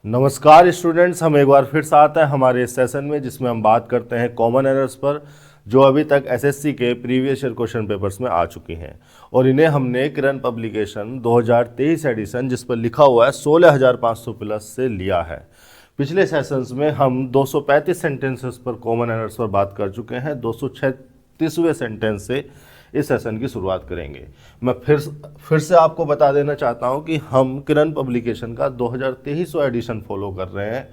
नमस्कार स्टूडेंट्स, हम एक बार फिर से आते हैं हमारे इस सेशन में जिसमें हम बात करते हैं कॉमन एरर्स पर जो अभी तक एसएससी के प्रीवियस ईयर क्वेश्चन पेपर्स में आ चुकी हैं। और इन्हें हमने किरण पब्लिकेशन 2023 एडिशन जिस पर लिखा हुआ है 16,500 प्लस से लिया है। पिछले सेशंस में हम 235 सेंटेंसेस पर कॉमन एरर्स पर बात कर चुके हैं। 236वें सेंटेंस से इस सेशन की शुरुआत करेंगे। मैं फिर से आपको बता देना चाहता हूं कि हम किरण पब्लिकेशन का 2023 एडिशन फॉलो कर रहे हैं,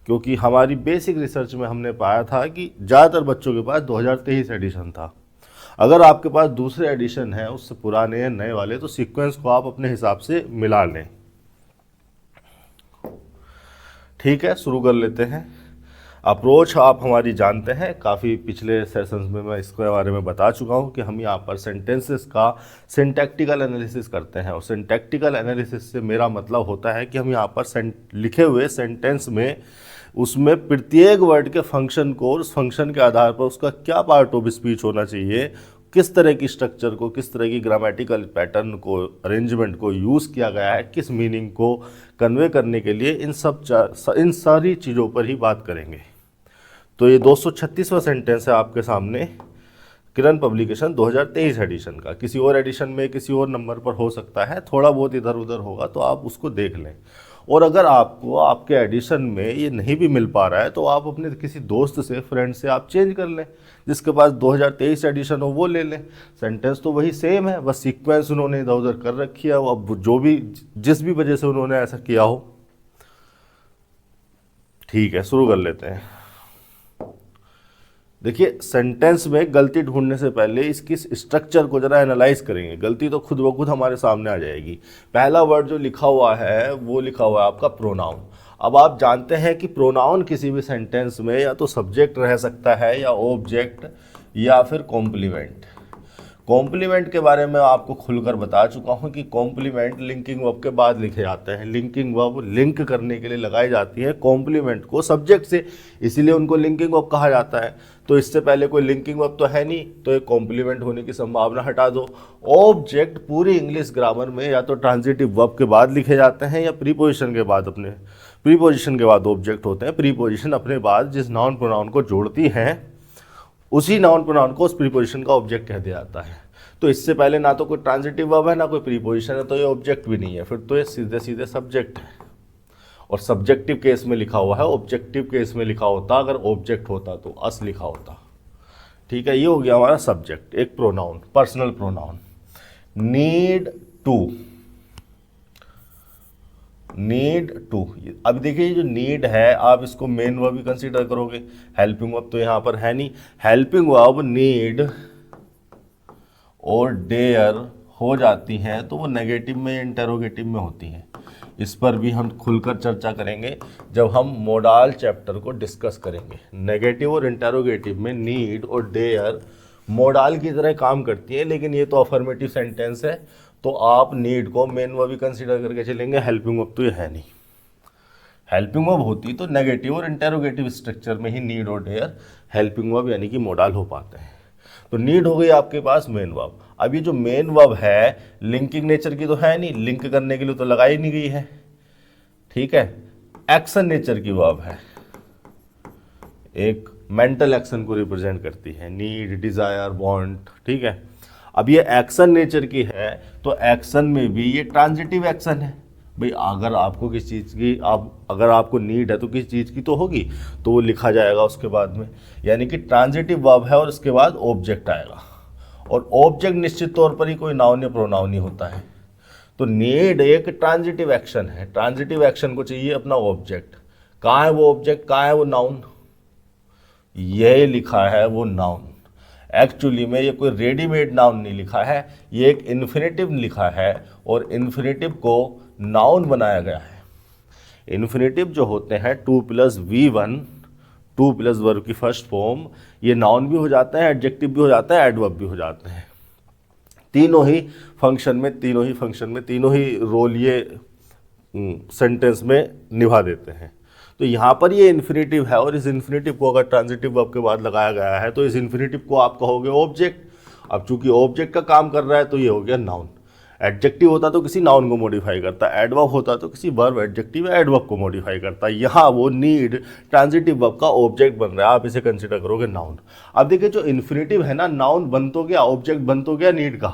क्योंकि हमारी बेसिक रिसर्च में हमने पाया था कि ज़्यादातर बच्चों के पास 2023 एडिशन था। अगर आपके पास दूसरे एडिशन है, उससे पुराने या नए वाले, तो सीक्वेंस को आप अपने हिसाब से मिला लें। ठीक है, शुरू कर लेते हैं। अप्रोच आप हमारी जानते हैं, काफ़ी पिछले सेशंस में मैं इसके बारे में बता चुका हूं कि हम यहाँ पर सेंटेंसेस का सिंटैक्टिकल एनालिसिस करते हैं। और सिंटैक्टिकल एनालिसिस से मेरा मतलब होता है कि हम यहाँ पर लिखे हुए सेंटेंस में उसमें प्रत्येक वर्ड के फंक्शन को, उस फंक्शन के आधार पर उसका क्या पार्ट ऑफ स्पीच होना चाहिए, किस तरह की स्ट्रक्चर को, किस तरह की ग्रामेटिकल पैटर्न को, अरेंजमेंट को यूज़ किया गया है, किस मीनिंग को कन्वे करने के लिए, इन सारी चीज़ों पर ही बात करेंगे। तो ये 236वां सेंटेंस है आपके सामने, किरण पब्लिकेशन 2023 एडिशन का। किसी और एडिशन में किसी और नंबर पर हो सकता है, थोड़ा बहुत इधर उधर होगा, तो आप उसको देख लें। और अगर आपको आपके एडिशन में ये नहीं भी मिल पा रहा है तो आप अपने किसी दोस्त से, फ्रेंड से आप चेंज कर लें, जिसके पास 2023 एडिशन हो वो ले लें। सेंटेंस तो वही सेम है, बस सीक्वेंस उन्होंने इधर उधर कर रखी है। अब जो भी, जिस भी वजह से उन्होंने ऐसा किया हो। ठीक है, शुरू कर लेते हैं। देखिए, सेंटेंस में गलती ढूंढने से पहले इसकी स्ट्रक्चर को जरा एनालाइज करेंगे। गलती तो खुद ब खुद हमारे सामने आ जाएगी। पहला वर्ड जो लिखा हुआ है वो लिखा हुआ है आपका प्रोनाउन। अब आप जानते हैं कि प्रोनाउन किसी भी सेंटेंस में या तो सब्जेक्ट रह सकता है, या ऑब्जेक्ट, या फिर कॉम्प्लीमेंट। कॉम्प्लीमेंट के बारे में आपको खुलकर बता चुका हूं कि कॉम्प्लीमेंट लिंकिंग वर्ब के बाद लिखे जाते हैं। लिंकिंग वर्ब लिंक करने के लिए लगाई जाती है कॉम्प्लीमेंट को सब्जेक्ट से, इसीलिए उनको लिंकिंग वर्ब कहा जाता है। तो इससे पहले कोई लिंकिंग वर्ब तो है नहीं, तो एक कॉम्प्लीमेंट होने की संभावना हटा दो। ऑब्जेक्ट पूरी इंग्लिश ग्रामर में या तो ट्रांजिटिव वर्ब के बाद लिखे जाते हैं या प्रीपोजिशन के बाद। अपने प्रीपोजिशन के बाद ऑब्जेक्ट होते हैं। प्रीपोजिशन अपने बाद जिस नाउन प्रोनाउन को जोड़ती हैं, उसी नाउन प्रोनाउन को उस प्रीपोजिशन का ऑब्जेक्ट कह दिया जाता है। तो इससे पहले ना तो कोई ट्रांजिटिव वर्ब है, ना कोई प्रीपोजिशन है, तो ये ऑब्जेक्ट भी नहीं है, फिर तो ये सीधे सीधे सब्जेक्ट है। और सब्जेक्टिव केस में लिखा हुआ है, ऑब्जेक्टिव केस में लिखा होता, अगर ऑब्जेक्ट होता तो अस लिखा होता। ठीक है, ये हो गया हमारा सब्जेक्ट, एक pronoun, personal pronoun. Need to, need to. अब देखिए, जो नीड है आप इसको मेन वर्ब भी कंसीडर करोगे, हेल्पिंग वर्ब तो यहाँ पर है नहीं। हेल्पिंग वर्ब नीड और डेयर हो जाती हैं तो वो नेगेटिव में या इंटेरोगेटिव में होती हैं। इस पर भी हम खुलकर चर्चा करेंगे जब हम मोडाल चैप्टर को डिस्कस करेंगे। नेगेटिव और इंटेरोगेटिव में नीड और डेयर मोडाल की तरह काम करती हैं, लेकिन ये तो अफर्मेटिव सेंटेंस है, तो आप नीड को मेन वर्ब भी कंसीडर करके चलेंगे। हेल्पिंग वर्ब तो ये है नहीं। हेल्पिंग वर्ब होती तो नेगेटिव और इंटेरोगेटिव स्ट्रक्चर में ही नीड और डेयर हेल्पिंग वर्ब यानी कि मोडाल हो पाते हैं। तो नीड हो गई आपके पास मेन वर्ब। अब ये जो मेन वर्ब है लिंकिंग नेचर की तो है नहीं, लिंक करने के लिए तो लगाई नहीं गई है। ठीक है, एक्शन नेचर की वर्ब है, एक मेंटल एक्शन को रिप्रेजेंट करती है, नीड, डिजायर, वांट। ठीक है, अब ये एक्शन नेचर की है तो एक्शन में भी ये ट्रांजिटिव एक्शन है। भाई अगर आपको किसी चीज़ की, अगर आपको नीड है तो किसी चीज़ की तो होगी, तो वो लिखा जाएगा उसके बाद में, यानी कि ट्रांजिटिव वर्ब है और उसके बाद ऑब्जेक्ट आएगा। और ऑब्जेक्ट निश्चित तौर पर ही कोई नाउन या प्रोनाउन ही होता है। तो नीड एक ट्रांजिटिव एक्शन है, ट्रांजिटिव एक्शन को चाहिए अपना ऑब्जेक्ट। कहाँ है वो ऑब्जेक्ट, कहाँ है वो नाउन? ये लिखा है वो नाउन। एक्चुअली में ये कोई रेडीमेड नाउन नहीं लिखा है, ये एक इन्फिनेटिव लिखा है, और इन्फिनेटिव को नाउन बनाया गया है। इन्फिनेटिव जो होते हैं 2+V1, 2+ वर्ब की फर्स्ट फॉर्म, ये नाउन भी हो जाता है, एडजेक्टिव भी हो जाता है, एडवर्ब भी हो जाते हैं। तीनों ही फंक्शन में तीनों ही रोल ये सेंटेंस में निभा देते हैं। तो यहाँ पर ये इन्फिनेटिव है, और इस इन्फिनेटिव को अगर ट्रांजिटिव वर्ब के बाद लगाया गया है तो इस इन्फिनेटिव को आप कहोगे ऑब्जेक्ट। अब चूंकि ऑब्जेक्ट का काम कर रहा है तो ये हो गया नाउन। एडजेक्टिव होता तो किसी नाउन को मॉडिफाई करता, एडवर्ब होता तो किसी वर्ब एडजेक्टिव या एडवर्ब को मॉडिफाई करता। यहाँ वो नीड ट्रांजिटिव वर्ब का ऑब्जेक्ट बन रहा है, आप इसे कंसिडर करोगे नाउन। अब देखिए जो इन्फिनेटिव है ना, नाउन बन तो गया, ऑब्जेक्ट बन तो गया नीड का,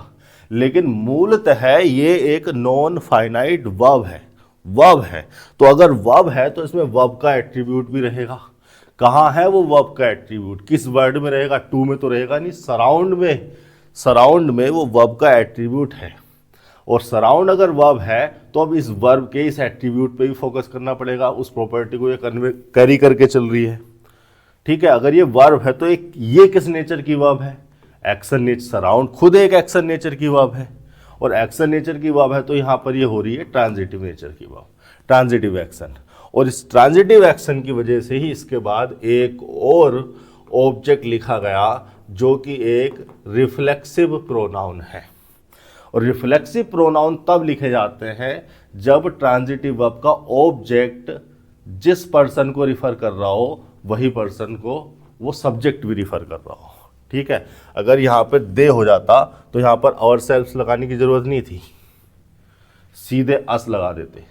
लेकिन मूलतः ये एक नॉन फाइनाइट वर्ब है। वर्ब है तो अगर वर्ब है तो इसमें वर्ब का एट्रीब्यूट भी रहेगा। कहाँ है वो वर्ब का एट्रीब्यूट, किस वर्ड में रहेगा, टू में तो रहेगा नहीं, सराउंड में। सराउंड में वो वर्ब का एट्रीब्यूट है, और सराउंड अगर वर्ब है तो अब इस वर्ब के इस एट्रीब्यूट पे भी फोकस करना पड़ेगा, उस प्रॉपर्टी को ये कैरी करके चल रही है। ठीक है, अगर ये वर्ब है तो एक ये किस नेचर की वर्ब है, एक्शन नेचर। सराउंड खुद एक एक्शन नेचर की वर्ब है, और एक्शन नेचर की वर्ब है तो यहाँ पर ये हो रही है ट्रांजिटिव नेचर की वर्ब, ट्रांजिटिव एक्शन। और इस ट्रांजिटिव एक्शन की वजह से ही इसके बाद एक और ऑब्जेक्ट लिखा गया जो कि एक रिफ्लेक्सिव प्रोनाउन है। और रिफ्लेक्सिव प्रोनाउन तब लिखे जाते हैं जब ट्रांजिटिव वर्ब का ऑब्जेक्ट जिस पर्सन को रिफर कर रहा हो वही पर्सन को वो सब्जेक्ट भी रिफर कर रहा हो। ठीक है, अगर यहाँ पे दे हो जाता तो यहाँ पर आवरसेल्व्स लगाने की जरूरत नहीं थी, सीधे अस लगा देते,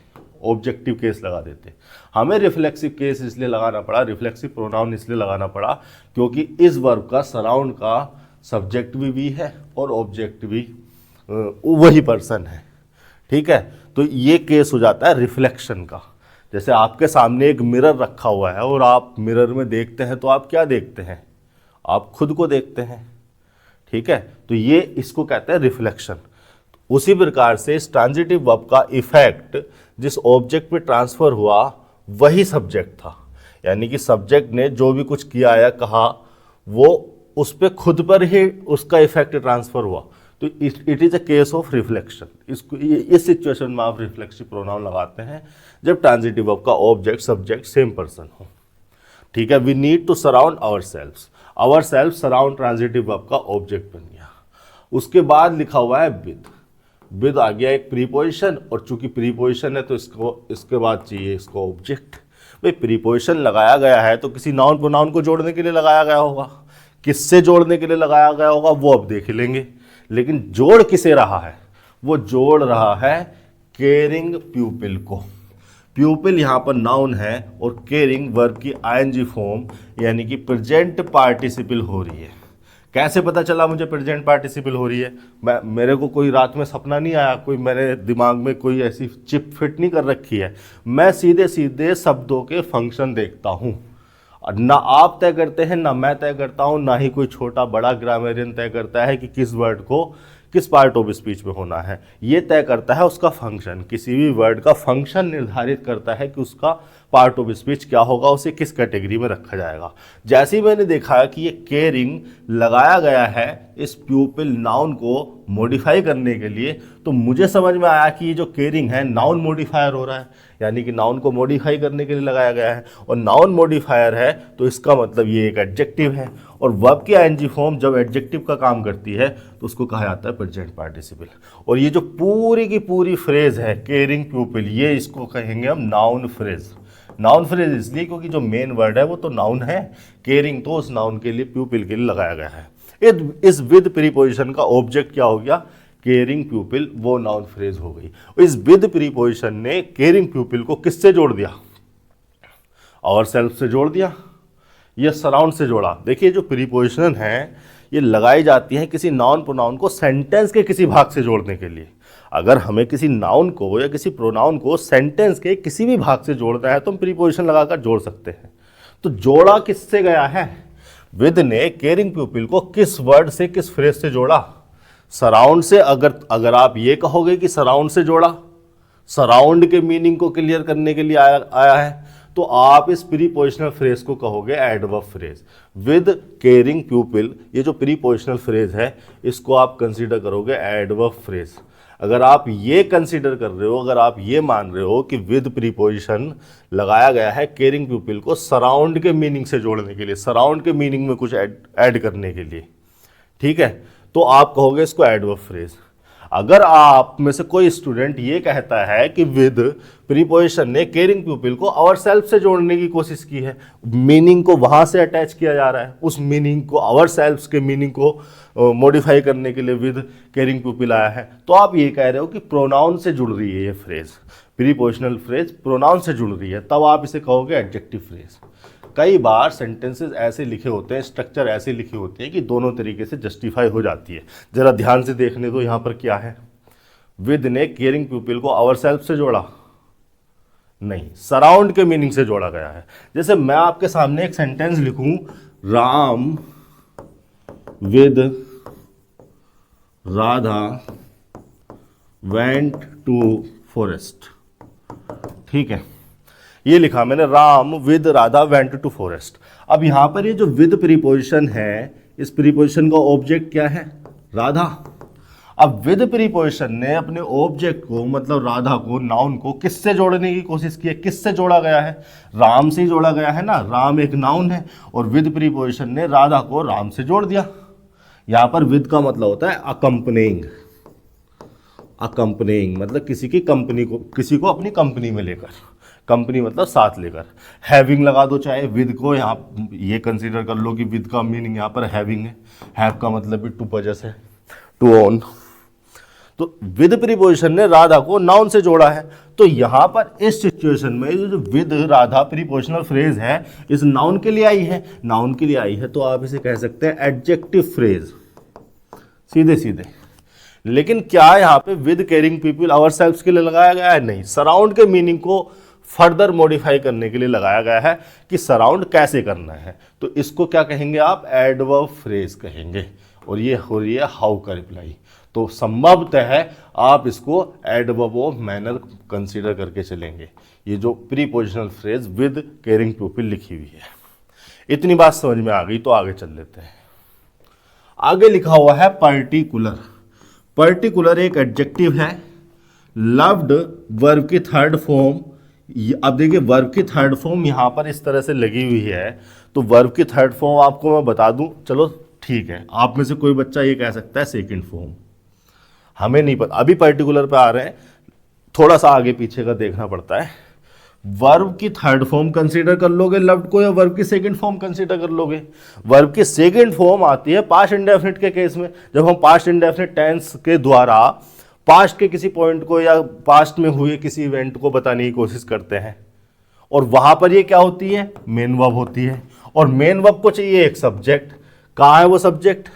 ऑब्जेक्टिव केस लगा देते। हमें रिफ्लेक्सिव केस इसलिए लगाना पड़ा, रिफ्लेक्सिव प्रोनाउन इसलिए लगाना पड़ा क्योंकि इस वर्ब का सराउंड का सब्जेक्ट भी वी है और ऑब्जेक्ट भी वही पर्सन है। ठीक है, तो ये केस हो जाता है रिफ्लेक्शन का। जैसे आपके सामने एक मिरर रखा हुआ है और आप मिरर में देखते हैं तो आप क्या देखते हैं, आप खुद को देखते हैं। ठीक है, तो ये इसको कहते हैं रिफ्लेक्शन। उसी प्रकार से इस ट्रांजिटिव वर्ब का इफेक्ट जिस ऑब्जेक्ट पे ट्रांसफर हुआ वही सब्जेक्ट था, यानी कि सब्जेक्ट ने जो भी कुछ किया या कहा वो उस पर खुद पर ही उसका इफेक्ट ट्रांसफर हुआ। तो it is a case of reflection. इसको इस सिचुएशन में आप रिफ्लेक्सिव प्रोनाउन लगाते हैं जब ट्रांजिटिव वर्ब का ऑब्जेक्ट सब्जेक्ट सेम पर्सन हो। ठीक है, we need to surround our self surround transitive verb का ऑब्जेक्ट बन गया। उसके बाद लिखा हुआ है विद आ गया एक प्रीपोजिशन, और चूंकि प्रीपोजिशन है तो इसके बाद चाहिए इसको ऑब्जेक्ट। भाई प्रीपोजिशन लगाया गया है तो किसी नाउन प्रोनाउन को जोड़ने के लिए लगाया गया होगा, किससे जोड़ने के लिए लगाया गया होगा वो अब देख लेंगे, लेकिन जोड़ किसे रहा है, वो जोड़ रहा है केयरिंग प्यूपिल को। प्यूपिल यहाँ पर नाउन है और केयरिंग वर्ब की आईएनजी फॉर्म यानी कि प्रेजेंट पार्टिसिपल हो रही है। कैसे पता चला मुझे प्रेजेंट पार्टिसिपल हो रही है, मेरे को कोई रात में सपना नहीं आया, कोई मेरे दिमाग में कोई ऐसी चिप फिट नहीं कर रखी है, मैं सीधे सीधे शब्दों के फंक्शन देखता हूँ। ना आप तय करते हैं, ना मैं तय करता हूँ, ना ही कोई छोटा बड़ा ग्रामेरियन तय करता है कि किस वर्ड को किस पार्ट ऑफ स्पीच में होना है। ये तय करता है उसका फंक्शन, किसी भी वर्ड का फंक्शन निर्धारित करता है कि उसका पार्ट ऑफ स्पीच क्या होगा, उसे किस कैटेगरी में रखा जाएगा। जैसे ही मैंने देखा कि ये केयरिंग लगाया गया है इस प्यूपिल नाउन को मॉडिफाई करने के लिए, तो मुझे समझ में आया कि ये जो केयरिंग है नाउन मॉडिफायर हो रहा है, यानी कि नाउन को मॉडिफाई करने के लिए लगाया गया है। और नाउन मॉडिफायर है तो इसका मतलब ये एक एडजेक्टिव है, और वर्ब की आईएनजी फॉर्म जब एडजेक्टिव का काम करती है तो उसको कहा जाता है प्रेजेंट पार्टिसिपल। और ये जो पूरी की पूरी फ्रेज है केयरिंग प्यूपिल, ये इसको कहेंगे हम नाउन फ्रेज। नाउन फ्रेज इसलिए क्योंकि जो मेन वर्ड है वो तो नाउन है, केयरिंग तो उस नाउन के लिए प्यूपिल के लिए लगाया गया है। इस विद प्रीपोजिशन का ऑब्जेक्ट क्या हो गया, केयरिंग प्यूपिल, वो नाउन फ्रेज हो गई। इस विद प्रीपोजिशन ने केयरिंग प्यूपिल को किससे जोड़ दिया, और सेल्फ से जोड़ दिया, ये सराउंड से जोड़ा। देखिए जो प्रीपोजिशन है ये लगाई जाती है किसी नाउन प्रोनाउन को सेंटेंस के किसी भाग से जोड़ने के लिए। अगर हमें किसी नाउन को या किसी प्रोनाउन को सेंटेंस के किसी भी भाग से जोड़ना है तो हम प्रीपोजिशन लगाकर जोड़ सकते हैं। तो जोड़ा किससे गया है, विद ने केयरिंग प्यूपिल को किस वर्ड से किस फ्रेज से जोड़ा, सराउंड से। अगर आप ये कहोगे कि सराउंड से जोड़ा, सराउंड के मीनिंग को क्लियर करने के लिए आया है, तो आप इस प्रीपोजिशनल फ्रेज को कहोगे एडवर्ब फ्रेज। विद केयरिंग प्यूपिल, ये जो प्रीपोजिशनल फ्रेज है इसको आप कंसीडर करोगे एडवर्ब फ्रेज। अगर आप ये कंसीडर कर रहे हो, अगर आप ये मान रहे हो कि विद प्रीपोजिशन लगाया गया है केयरिंग प्यूपिल को सराउंड के मीनिंग से जोड़ने के लिए, सराउंड के मीनिंग में कुछ ऐड करने के लिए, ठीक है, तो आप कहोगे इसको एडवर्ब फ्रेज। अगर आप में से कोई स्टूडेंट ये कहता है कि विद प्रीपोजिशन ने केयरिंग पीपल को आवर सेल्फ से जोड़ने की कोशिश की है, मीनिंग को वहां से अटैच किया जा रहा है, उस मीनिंग को, आवर सेल्फ के मीनिंग को मॉडिफाई करने के लिए विद केयरिंग पीपल आया है, तो आप ये कह रहे हो कि प्रोनाउन से जुड़ रही है ये फ्रेज, प्रीपोजिशनल फ्रेज प्रोनाउन से जुड़ रही है, तब आप इसे कहोगे एडजेक्टिव फ्रेज। कई बार सेंटेंसेस ऐसे लिखे होते हैं, स्ट्रक्चर ऐसे लिखे होते हैं कि दोनों तरीके से जस्टिफाई हो जाती है। जरा ध्यान से देखने दो, यहाँ पर क्या है, विद ने केयरिंग पीपल को आवर सेल्फ से जोड़ा नहीं, सराउंड के मीनिंग से जोड़ा गया है। जैसे मैं आपके सामने एक सेंटेंस लिखूं, Ram with Radha went to forest, ठीक है, ये लिखा मैंने, Ram with Radha went to forest. अब यहां पर ये जो विद प्रीपोजिशन है, इस प्रीपोजिशन का ऑब्जेक्ट क्या है, राधा। अब विद प्रीपोजिशन ने अपने ऑब्जेक्ट को, मतलब राधा को, नाउन को किससे जोड़ने की कोशिश की है, किससे जोड़ा गया है, राम से ही जोड़ा गया है ना, राम एक नाउन है और विद प्रीपोजिशन ने राधा को राम से जोड़ दिया। यहां पर विद का मतलब होता है अकम्पनिंग, अकम्पनिंग मतलब किसी की कंपनी को, किसी को अपनी कंपनी में लेकर, कंपनी मतलब साथ लेकर। हैविंग लगा दो चाहे विद को, यहाँ ये कंसीडर कर लो कि विद का मीनिंग यहाँ पर हैविंग है, हैव का मतलब भी टू पजेस है, टू ओन। तो विद प्रीपोजिशन ने राधा को नाउन से जोड़ा है, तो यहाँ पर इस सिचुएशन में जो विद राधा प्रीपोजिशनल फ्रेज है, इस नाउन के लिए आई है, नाउन के लिए आई है, तो आप इसे कह सकते हैं एडजेक्टिव फ्रेज, सीधे सीधे। लेकिन क्या यहाँ पे with caring people our self के लिए लगाया गया है, नहीं, सराउंड के मीनिंग को फर्दर मॉडिफाई करने के लिए लगाया गया है कि सराउंड कैसे करना है, तो इसको क्या कहेंगे आप, एडवर्ब फ्रेज कहेंगे, और ये हो रही है हाउ का रिप्लाई। तो संभवतः है आप इसको एडवर्ब ऑफ मैनर कंसीडर करके चलेंगे, ये जो prepositional phrase with caring people लिखी हुई है। इतनी बात समझ में आ गई, तो आगे चल लेते हैं। आगे लिखा हुआ है पर्टिकुलर। पर्टिकुलर एक एडजेक्टिव है, लव्ड वर्ब की थर्ड फॉर्म। अब देखिए वर्ब की थर्ड फॉर्म यहाँ पर इस तरह से लगी हुई है, तो वर्ब की थर्ड फॉर्म आपको मैं बता दूं, चलो ठीक है, आप में से कोई बच्चा ये कह सकता है सेकंड फॉर्म, हमें नहीं पता, अभी पर्टिकुलर पे आ रहे हैं, थोड़ा सा आगे पीछे का देखना पड़ता है। वर्ब की थर्ड फॉर्म कंसीडर कर लोगे लव्ड को, या वर्ब की सेकंड फॉर्म कंसीडर कर लोगे। वर्ब की सेकंड फॉर्म आती है पास्ट इंडेफिनिट के केस में, जब हम पास्ट इंडेफिनिट टेंस के द्वारा पास्ट के किसी पॉइंट को या पास्ट में हुए किसी इवेंट को बताने की कोशिश करते हैं, और वहां पर ये क्या होती है, मेन वर्ब होती है, और मेन वर्ब को चाहिए एक सब्जेक्ट। कहाँ है वो सब्जेक्ट,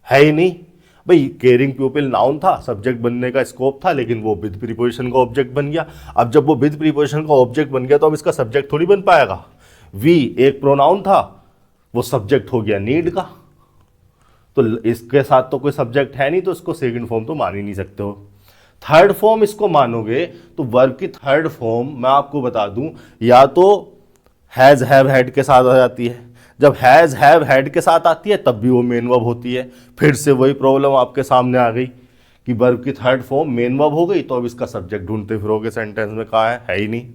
है ही नहीं भाई, केयरिंग पीपल नाउन था, सब्जेक्ट बनने का स्कोप था, लेकिन वो विद प्रीपोजिशन का ऑब्जेक्ट बन गया। अब जब वो विद प्रीपोजिशन का ऑब्जेक्ट बन गया तो अब इसका सब्जेक्ट थोड़ी बन पाएगा। वी एक प्रोनाउन था, वो सब्जेक्ट हो गया नीड का, तो इसके साथ तो कोई सब्जेक्ट है नहीं, तो इसको सेकंड फॉर्म तो मान ही नहीं सकते हो। थर्ड फॉर्म इसको मानोगे तो वर्ब की थर्ड फॉर्म मैं आपको बता दूं, या तो हैज हैव हैड के साथ आ जाती है, जब हैज हैव हैड के साथ आती है तब भी वो मेन वर्ब होती है। फिर से वही प्रॉब्लम आपके सामने आ गई कि वर्ब की थर्ड फॉर्म मेन वर्ब हो गई, तो अब इसका सब्जेक्ट ढूंढते फिरोगे सेंटेंस में, कहाँ है ही नहीं।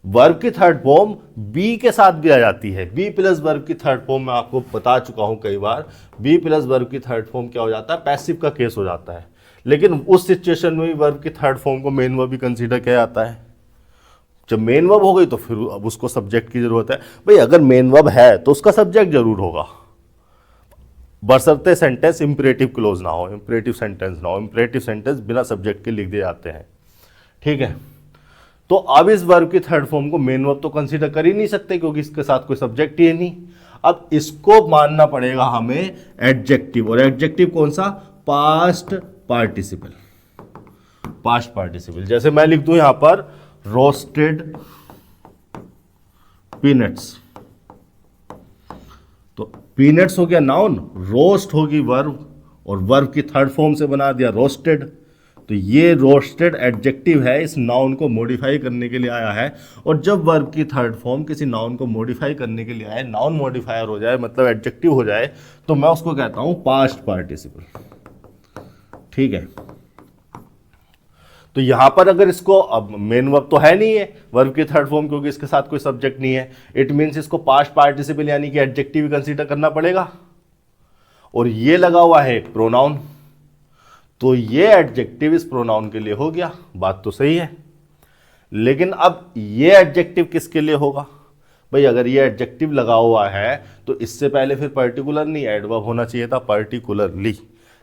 वर्ब की थर्ड फॉर्म बी के साथ भी आ जाती है, बी प्लस वर्ब की थर्ड फॉर्म मैं आपको बता चुका हूं कई बार, बी प्लस वर्ब की थर्ड फॉर्म क्या हो जाता है, पैसिव का केस हो जाता है। लेकिन उस सिचुएशन में भी वर्ब की थर्ड फॉर्म को मेन वर्ब भी कंसीडर किया जाता है। जब मेन वर्ब हो गई तो फिर अब उसको सब्जेक्ट की जरूरत है। भाई अगर मेन वर्ब है तो उसका सब्जेक्ट जरूर होगा, बशर्ते सेंटेंस इंपरेटिव क्लोज ना हो, इंपरेटिव सेंटेंस ना हो। इंपरेटिव सेंटेंस बिना सब्जेक्ट के लिख दिए जाते हैं, ठीक है। तो अब इस वर्ब की थर्ड फॉर्म को मेन वर्ब तो कंसीडर कर ही नहीं सकते, क्योंकि इसके साथ कोई सब्जेक्ट ही नहीं। अब इसको मानना पड़ेगा हमें एडजेक्टिव, और एडजेक्टिव कौन सा, पास्ट पार्टिसिपल। पास्ट पार्टिसिपल जैसे मैं लिख दूं यहां पर रोस्टेड पीनट्स, तो पीनट्स हो गया नाउन, रोस्ट होगी वर्ब, और वर्ब की थर्ड फॉर्म से बना दिया रोस्टेड, तो ये रोस्टेड एडजेक्टिव है, इस नाउन को मॉडिफाई करने के लिए आया है। और जब वर्ब की थर्ड फॉर्म किसी नाउन को मॉडिफाई करने के लिए आए, नाउन मॉडिफायर हो जाए, मतलब एडजेक्टिव हो जाए, तो मैं उसको कहता हूं पास्ट पार्टिसिपल, ठीक है। तो यहां पर अगर इसको, अब मेन वर्ब तो है नहीं है वर्ब की थर्ड फॉर्म, क्योंकि इसके साथ कोई सब्जेक्ट नहीं है, इट मीन्स इसको पास्ट पार्टिसिपल यानी कि एडजेक्टिव कंसीडर करना पड़ेगा। और ये लगा हुआ है एक प्रोनाउन, तो ये एडजेक्टिव इस प्रोनाउन के लिए हो गया, बात तो सही है। लेकिन अब ये एडजेक्टिव किसके लिए होगा? भाई अगर ये एडजेक्टिव लगा हुआ है तो इससे पहले फिर पर्टिकुलर नहीं एडवर्ब होना चाहिए था, पर्टिकुलरली।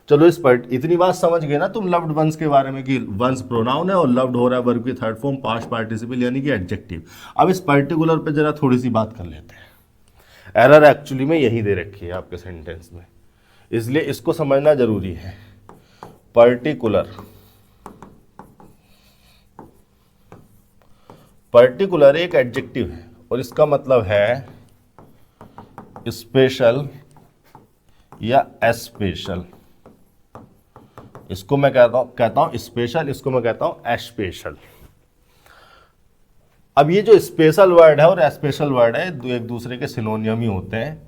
चलो इतनी बात समझ गए ना तुम लव्ड वंस के बारे में कि वंस प्रोनाउन है और लव्ड हो रहा है वर्ब की थर्ड फॉर्म पास्ट पार्टिसिपल यानी कि एडजेक्टिव। अब इस पर्टिकुलर पे जरा थोड़ी सी बात कर लेते हैं। एरर एक्चुअली में यही दे रखी है आपके सेंटेंस में, इसलिए इसको समझना जरूरी है। पर्टिकुलर, पर्टिकुलर एक एडजेक्टिव है और इसका मतलब है स्पेशल या एस्पेशल। इसको मैं कहता हूं स्पेशल, इसको मैं कहता हूं एस्पेशल। अब ये जो स्पेशल वर्ड है और एस्पेशल वर्ड है एक दूसरे के सिनोनियम ही होते हैं।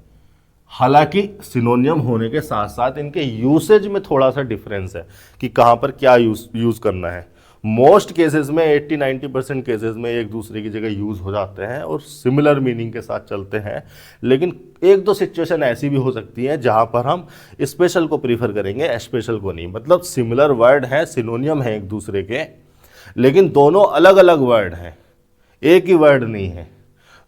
हालांकि सिनोनियम होने के साथ साथ इनके यूसेज में थोड़ा सा डिफरेंस है कि कहां पर क्या यूज करना है। मोस्ट केसेस में 80-90% केसेस में एक दूसरे की जगह यूज हो जाते हैं और सिमिलर मीनिंग के साथ चलते हैं। लेकिन एक दो सिचुएशन ऐसी भी हो सकती है जहां पर हम स्पेशल को प्रीफर करेंगे, स्पेशल को नहीं। मतलब सिमिलर वर्ड है, सिनोनियम है एक दूसरे के, लेकिन दोनों अलग अलग वर्ड हैं, एक ही वर्ड नहीं है।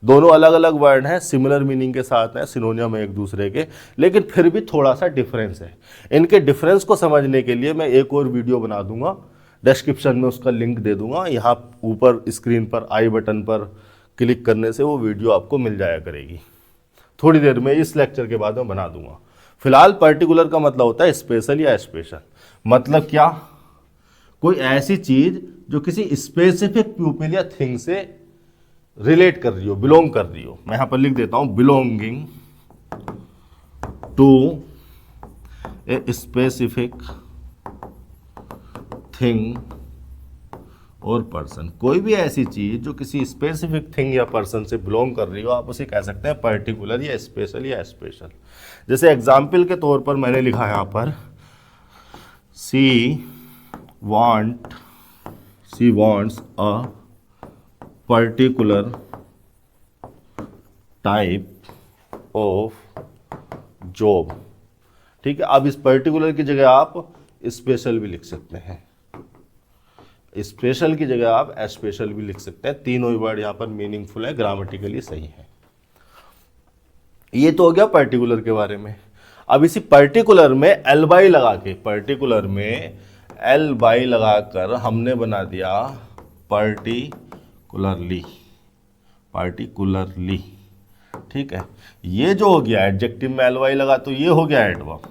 दोनों अलग अलग वर्ड हैं, सिमिलर मीनिंग के साथ हैं, सिनोनियम है एक दूसरे के, लेकिन फिर भी थोड़ा सा डिफरेंस है। इनके डिफरेंस को समझने के लिए मैं एक और वीडियो बना दूंगा, डिस्क्रिप्शन में उसका लिंक दे दूंगा। यहाँ ऊपर स्क्रीन पर आई बटन पर क्लिक करने से वो वीडियो आपको मिल जाया करेगी। थोड़ी देर में इस लेक्चर के बाद मैं बना दूंगा। फिलहाल पर्टिकुलर का मतलब होता है स्पेशल या स्पेशल। मतलब क्या? कोई ऐसी चीज जो किसी स्पेसिफिक पीपल या थिंग से रिलेट कर रही हो, बिलोंग कर रही हो। मैं यहां पर लिख देता हूं belonging to a specific thing और पर्सन। कोई भी ऐसी चीज जो किसी स्पेसिफिक थिंग या पर्सन से बिलोंग कर रही हो, आप उसे कह सकते हैं पर्टिकुलर या स्पेशल या स्पेशल। जैसे एग्जाम्पल के तौर पर मैंने लिखा है यहां पर सी wants a particular type of job। ठीक है, अब इस पर्टिकुलर की जगह आप स्पेशल भी लिख सकते हैं, स्पेशल की जगह आप स्पेशल भी लिख सकते हैं। तीनों ही वर्ड यहां पर मीनिंगफुल है, ग्रामेटिकली सही है। ये तो हो गया पर्टिकुलर के बारे में। अब इसी पर्टिकुलर में एल बाई लगा के, पर्टिकुलर में एल बाई लगाकर हमने बना दिया पर्टिकुलरली, पर्टिकुलरली। ठीक है, ये जो हो गया एडजेक्टिव में एल वाई लगा तो ये हो गया एडवर्ब।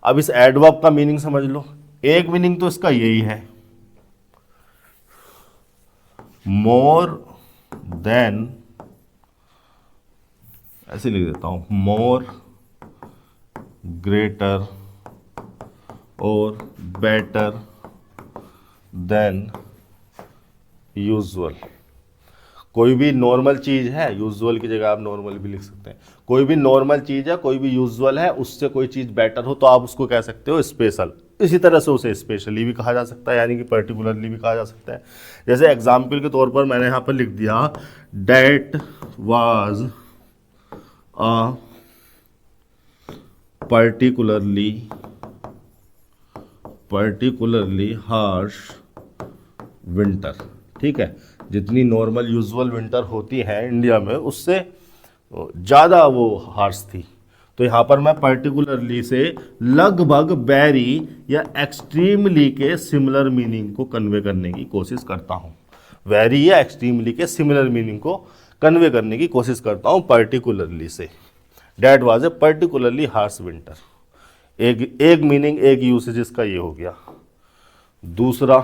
अब इस एडवर्ब का मीनिंग समझ लो। एक मीनिंग तो इसका यही है, मोर देन, ऐसे लिख देता हूं, मोर, ग्रेटर और बेटर देन यूजुअल। कोई भी नॉर्मल चीज है, यूजुअल की जगह आप नॉर्मल भी लिख सकते हैं। कोई भी नॉर्मल चीज है, कोई भी यूजुअल है, उससे कोई चीज बेटर हो तो आप उसको कह सकते हो स्पेशल। इसी तरह से उसे स्पेशली भी कहा जा सकता है, यानी कि पर्टिकुलरली भी कहा जा सकता है। जैसे एग्जाम्पल के तौर पर मैंने यहां पर लिख दिया that was a particularly harsh winter. ठीक है, जितनी नॉर्मल यूजुअल विंटर होती है इंडिया में उससे ज़्यादा वो हार्श थी। तो यहाँ पर मैं पर्टिकुलरली से लगभग वेरी या एक्सट्रीमली के सिमिलर मीनिंग को कन्वे करने की कोशिश करता हूँ। वेरी या एक्सट्रीमली के सिमिलर मीनिंग को कन्वे करने की कोशिश करता हूँ पर्टिकुलरली से। That was a particularly harsh winter. एक मीनिंग, एक यूसेज इसका ये हो गया। दूसरा,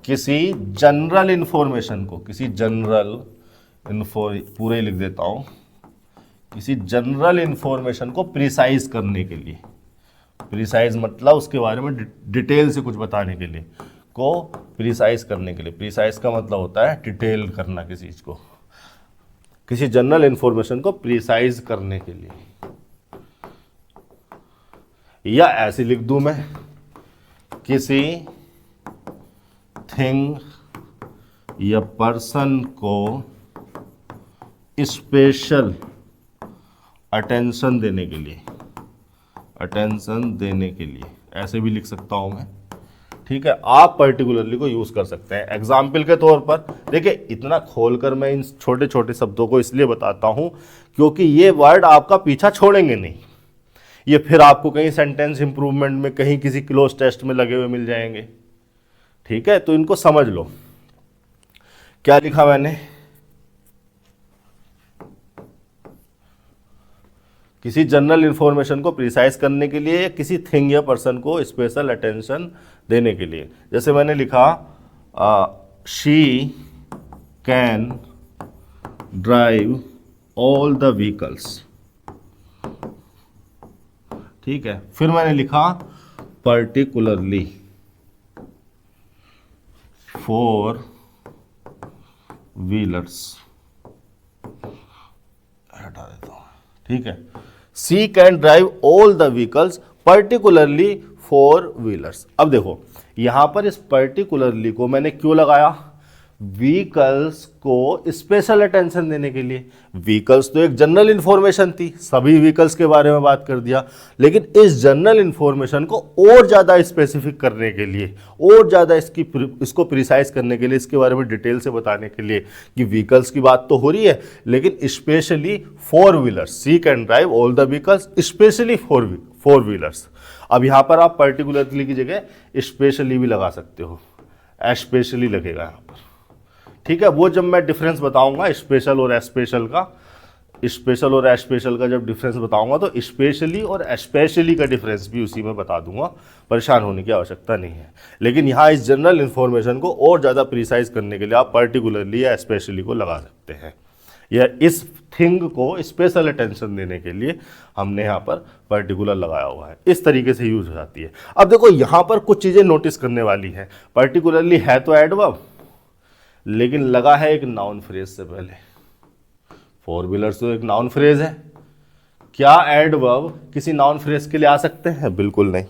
किसी जनरल इंफॉर्मेशन को, किसी जनरल पूरे लिख देता हूं, किसी जनरल इंफॉर्मेशन को प्रिसाइज करने के लिए, प्रिसाइज मतलब उसके बारे में डिटेल से कुछ बताने के लिए, को प्रिसाइज करने के लिए। प्रिसाइज का मतलब होता है डिटेल करना किसी चीज को, किसी जनरल इंफॉर्मेशन को प्रिसाइज करने के लिए। या ऐसे लिख दूं मैं, किसी थिंग या पर्सन को स्पेशल अटेंशन देने के लिए, अटेंशन देने के लिए, ऐसे भी लिख सकता हूं मैं, ठीक है। आप पर्टिकुलरली को यूज कर सकते हैं एग्जाम्पल के तौर पर। देखिए इतना खोलकर मैं इन छोटे छोटे शब्दों को इसलिए बताता हूं क्योंकि ये वर्ड आपका पीछा छोड़ेंगे नहीं, ये फिर आपको कहीं सेंटेंस इंप्रूवमेंट में, कहीं किसी क्लोज टेस्ट में लगे हुए मिल जाएंगे, ठीक है। तो इनको समझ लो। क्या लिखा मैंने, किसी जनरल इंफॉर्मेशन को प्रिसाइज करने के लिए या किसी थिंग या पर्सन को स्पेशल अटेंशन देने के लिए। जैसे मैंने लिखा she can drive all the vehicles, ठीक है। फिर मैंने लिखा पर्टिकुलरली फोर व्हीलर्स, हटा देता हूं, ठीक है। She can drive all the vehicles particularly four wheelers. अब देखो यहां पर इस पर्टिकुलरली को मैंने क्यों लगाया, व्हीकल्स को स्पेशल अटेंशन देने के लिए। व्हीकल्स तो एक जनरल इंफॉर्मेशन थी, सभी व्हीकल्स के बारे में बात कर दिया, लेकिन इस जनरल इंफॉर्मेशन को और ज़्यादा स्पेसिफिक करने के लिए, और ज़्यादा इसको प्रिसाइज करने के लिए, इसके बारे में डिटेल से बताने के लिए कि व्हीकल्स की बात तो हो रही है लेकिन specially four wheelers, she can drive all the vehicles specially four wheelers. अब यहाँ पर आप पर्टिकुलरली की जगह स्पेशली भी लगा सकते हो, एस्पेशली लगेगा यहाँ पर, ठीक है। वो जब मैं डिफरेंस बताऊंगा स्पेशल और एस्पेशल का, स्पेशल और एस्पेशल का जब डिफरेंस बताऊंगा तो स्पेशली और एस्पेशली का डिफरेंस भी उसी में बता दूंगा, परेशान होने की आवश्यकता नहीं है। लेकिन यहाँ इस जनरल इंफॉर्मेशन को और ज़्यादा प्रिसाइज करने के लिए आप पर्टिकुलरली या एस्पेशली को लगा सकते हैं, या इस थिंग को स्पेशल अटेंशन देने के लिए हमने यहाँ पर पर्टिकुलर लगाया हुआ है। इस तरीके से यूज हो जाती है। अब देखो यहाँ पर कुछ चीज़ें नोटिस करने वाली हैं। पर्टिकुलरली है तो एडवर्ब, लेकिन लगा है एक नाउन फ्रेज से पहले। फोर व्हीलर्स तो एक नाउन फ्रेज है, क्या एडवर्ब किसी नाउन फ्रेज के लिए आ सकते हैं? बिल्कुल नहीं।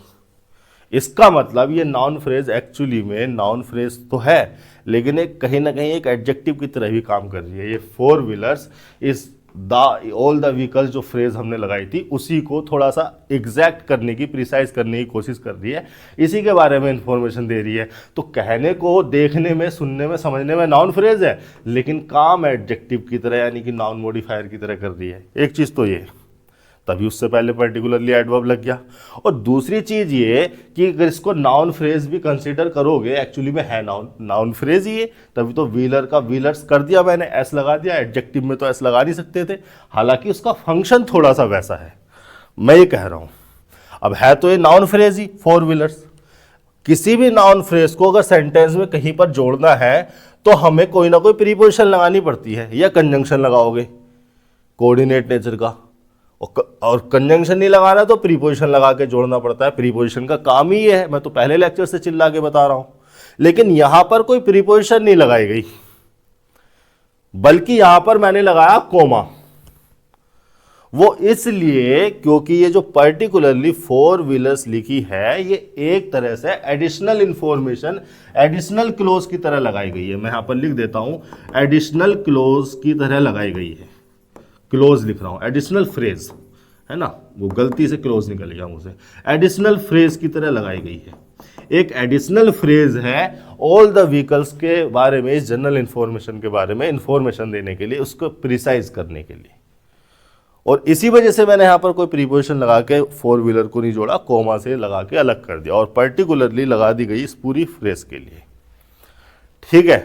इसका मतलब ये नाउन फ्रेज एक्चुअली में नाउन फ्रेज तो है, लेकिन एक कहीं ना कहीं एक एडजेक्टिव की तरह भी काम कर रही है। ये फोर व्हीलर्स इस ऑल द व्हीकल्स जो फ्रेज हमने लगाई थी उसी को थोड़ा सा एग्जैक्ट करने की, प्रिसाइज करने की कोशिश कर रही है, इसी के बारे में इंफॉर्मेशन दे रही है। तो कहने को, देखने में, सुनने में, समझने में नाउन फ्रेज है, लेकिन काम एडजेक्टिव की तरह यानी कि नाउन मॉडिफायर की तरह कर रही है। एक चीज़ तो ये, तभी उससे पहले पर्टिकुलरली एडवर्ब लग गया। और दूसरी चीज ये कि अगर इसको नाउन फ्रेज भी कंसीडर करोगे, एक्चुअली में है नाउन फ्रेज ही है, तभी तो व्हीलर का व्हीलर्स कर दिया मैंने, एस लगा दिया। एडजेक्टिव में तो एस लगा नहीं सकते थे, हालांकि उसका फंक्शन थोड़ा सा वैसा है, मैं ये कह रहा हूं। अब है तो ये नाउन फ्रेज ही, फोर व्हीलर्स। किसी भी नाउन फ्रेज को अगर सेंटेंस में कहीं पर जोड़ना है तो हमें कोई ना कोई प्रीपोजिशन लगानी पड़ती है, या कंजंक्शन लगाओगे कोऑर्डिनेट नेचर का, और कंजंक्शन नहीं लगाना तो प्रीपोजिशन लगा के जोड़ना पड़ता है। प्रीपोजिशन का काम ही ये है, मैं तो पहले लेक्चर से चिल्ला के बता रहा हूं। लेकिन यहां पर कोई प्रीपोजिशन नहीं लगाई गई, बल्कि यहां पर मैंने लगाया कोमा। वो इसलिए क्योंकि ये जो पर्टिकुलरली फोर व्हीलर्स लिखी है ये एक तरह से एडिशनल इंफॉर्मेशन, एडिशनल क्लोज की तरह लगाई गई है। मैं यहां पर लिख देता हूं, एडिशनल क्लोज की तरह लगाई गई है। क्लोज लिख रहा हूं, एडिशनल फ्रेज है ना, वो गलती से क्लोज निकल गया मुझसे, एडिशनल फ्रेज की तरह लगाई गई है। एक एडिशनल फ्रेज है ऑल द व्हीकल्स के बारे में, इस जनरल इंफॉर्मेशन के बारे में इंफॉर्मेशन देने के लिए, उसको प्रिसाइज करने के लिए। और इसी वजह से मैंने यहां पर कोई प्रीपोजिशन लगा के फोर व्हीलर को नहीं जोड़ा, कोमा से लगा के अलग कर दिया, और पर्टिकुलरली लगा दी गई इस पूरी फ्रेज के लिए। ठीक है,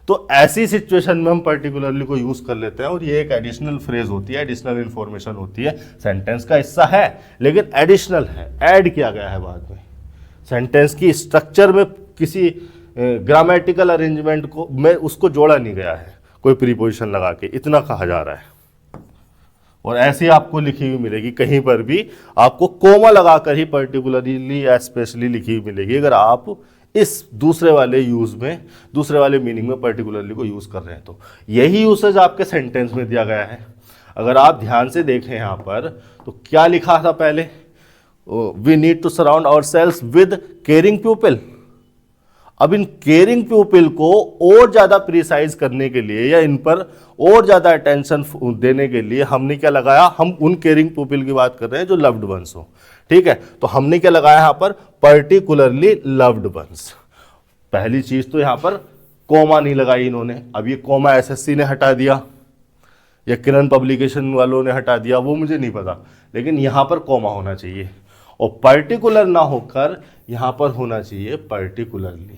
तो ऐसी सिचुएशन में हम पर्टिकुलरली को यूज कर लेते हैं, और ये एक एडिशनल फ्रेज होती है, एडिशनल इंफॉर्मेशन होती है। सेंटेंस का हिस्सा है लेकिन एडिशनल है, ऐड किया गया है बाद में। सेंटेंस की स्ट्रक्चर में किसी ग्रामेटिकल अरेंजमेंट को में उसको जोड़ा नहीं गया है कोई प्रीपोजिशन लगा के, इतना कहा जा रहा है। और ऐसी आपको लिखी हुई मिलेगी, कहीं पर भी आपको कोमा लगाकर ही पर्टिकुलरली या स्पेशली लिखी हुई मिलेगी, अगर आप इस दूसरे वाले यूज में, दूसरे वाले मीनिंग में पर्टिकुलरली को यूज कर रहे हैं। तो यही यूसेज आपके सेंटेंस में दिया गया है। अगर आप ध्यान से देखें यहां पर तो क्या लिखा था पहले, we need to surround our selves with caring people. अब इन केयरिंग पीपल को और ज़्यादा प्रिसाइज करने के लिए या इन पर और ज़्यादा अटेंशन देने के लिए हमने क्या लगाया, हम उन केयरिंग पीपल की बात कर रहे हैं जो लव्ड वंस हो, ठीक है। तो हमने क्या लगाया यहाँ पर, पर्टिकुलरली लव्ड वंस। पहली चीज़ तो यहाँ पर कोमा नहीं लगाई इन्होंने। अब ये कोमा एसएससी ने हटा दिया या किरण पब्लिकेशन वालों ने हटा दिया, वो मुझे नहीं पता, लेकिन यहाँ पर कोमा होना चाहिए और पर्टिकुलर ना होकर यहाँ पर होना चाहिए पर्टिकुलरली,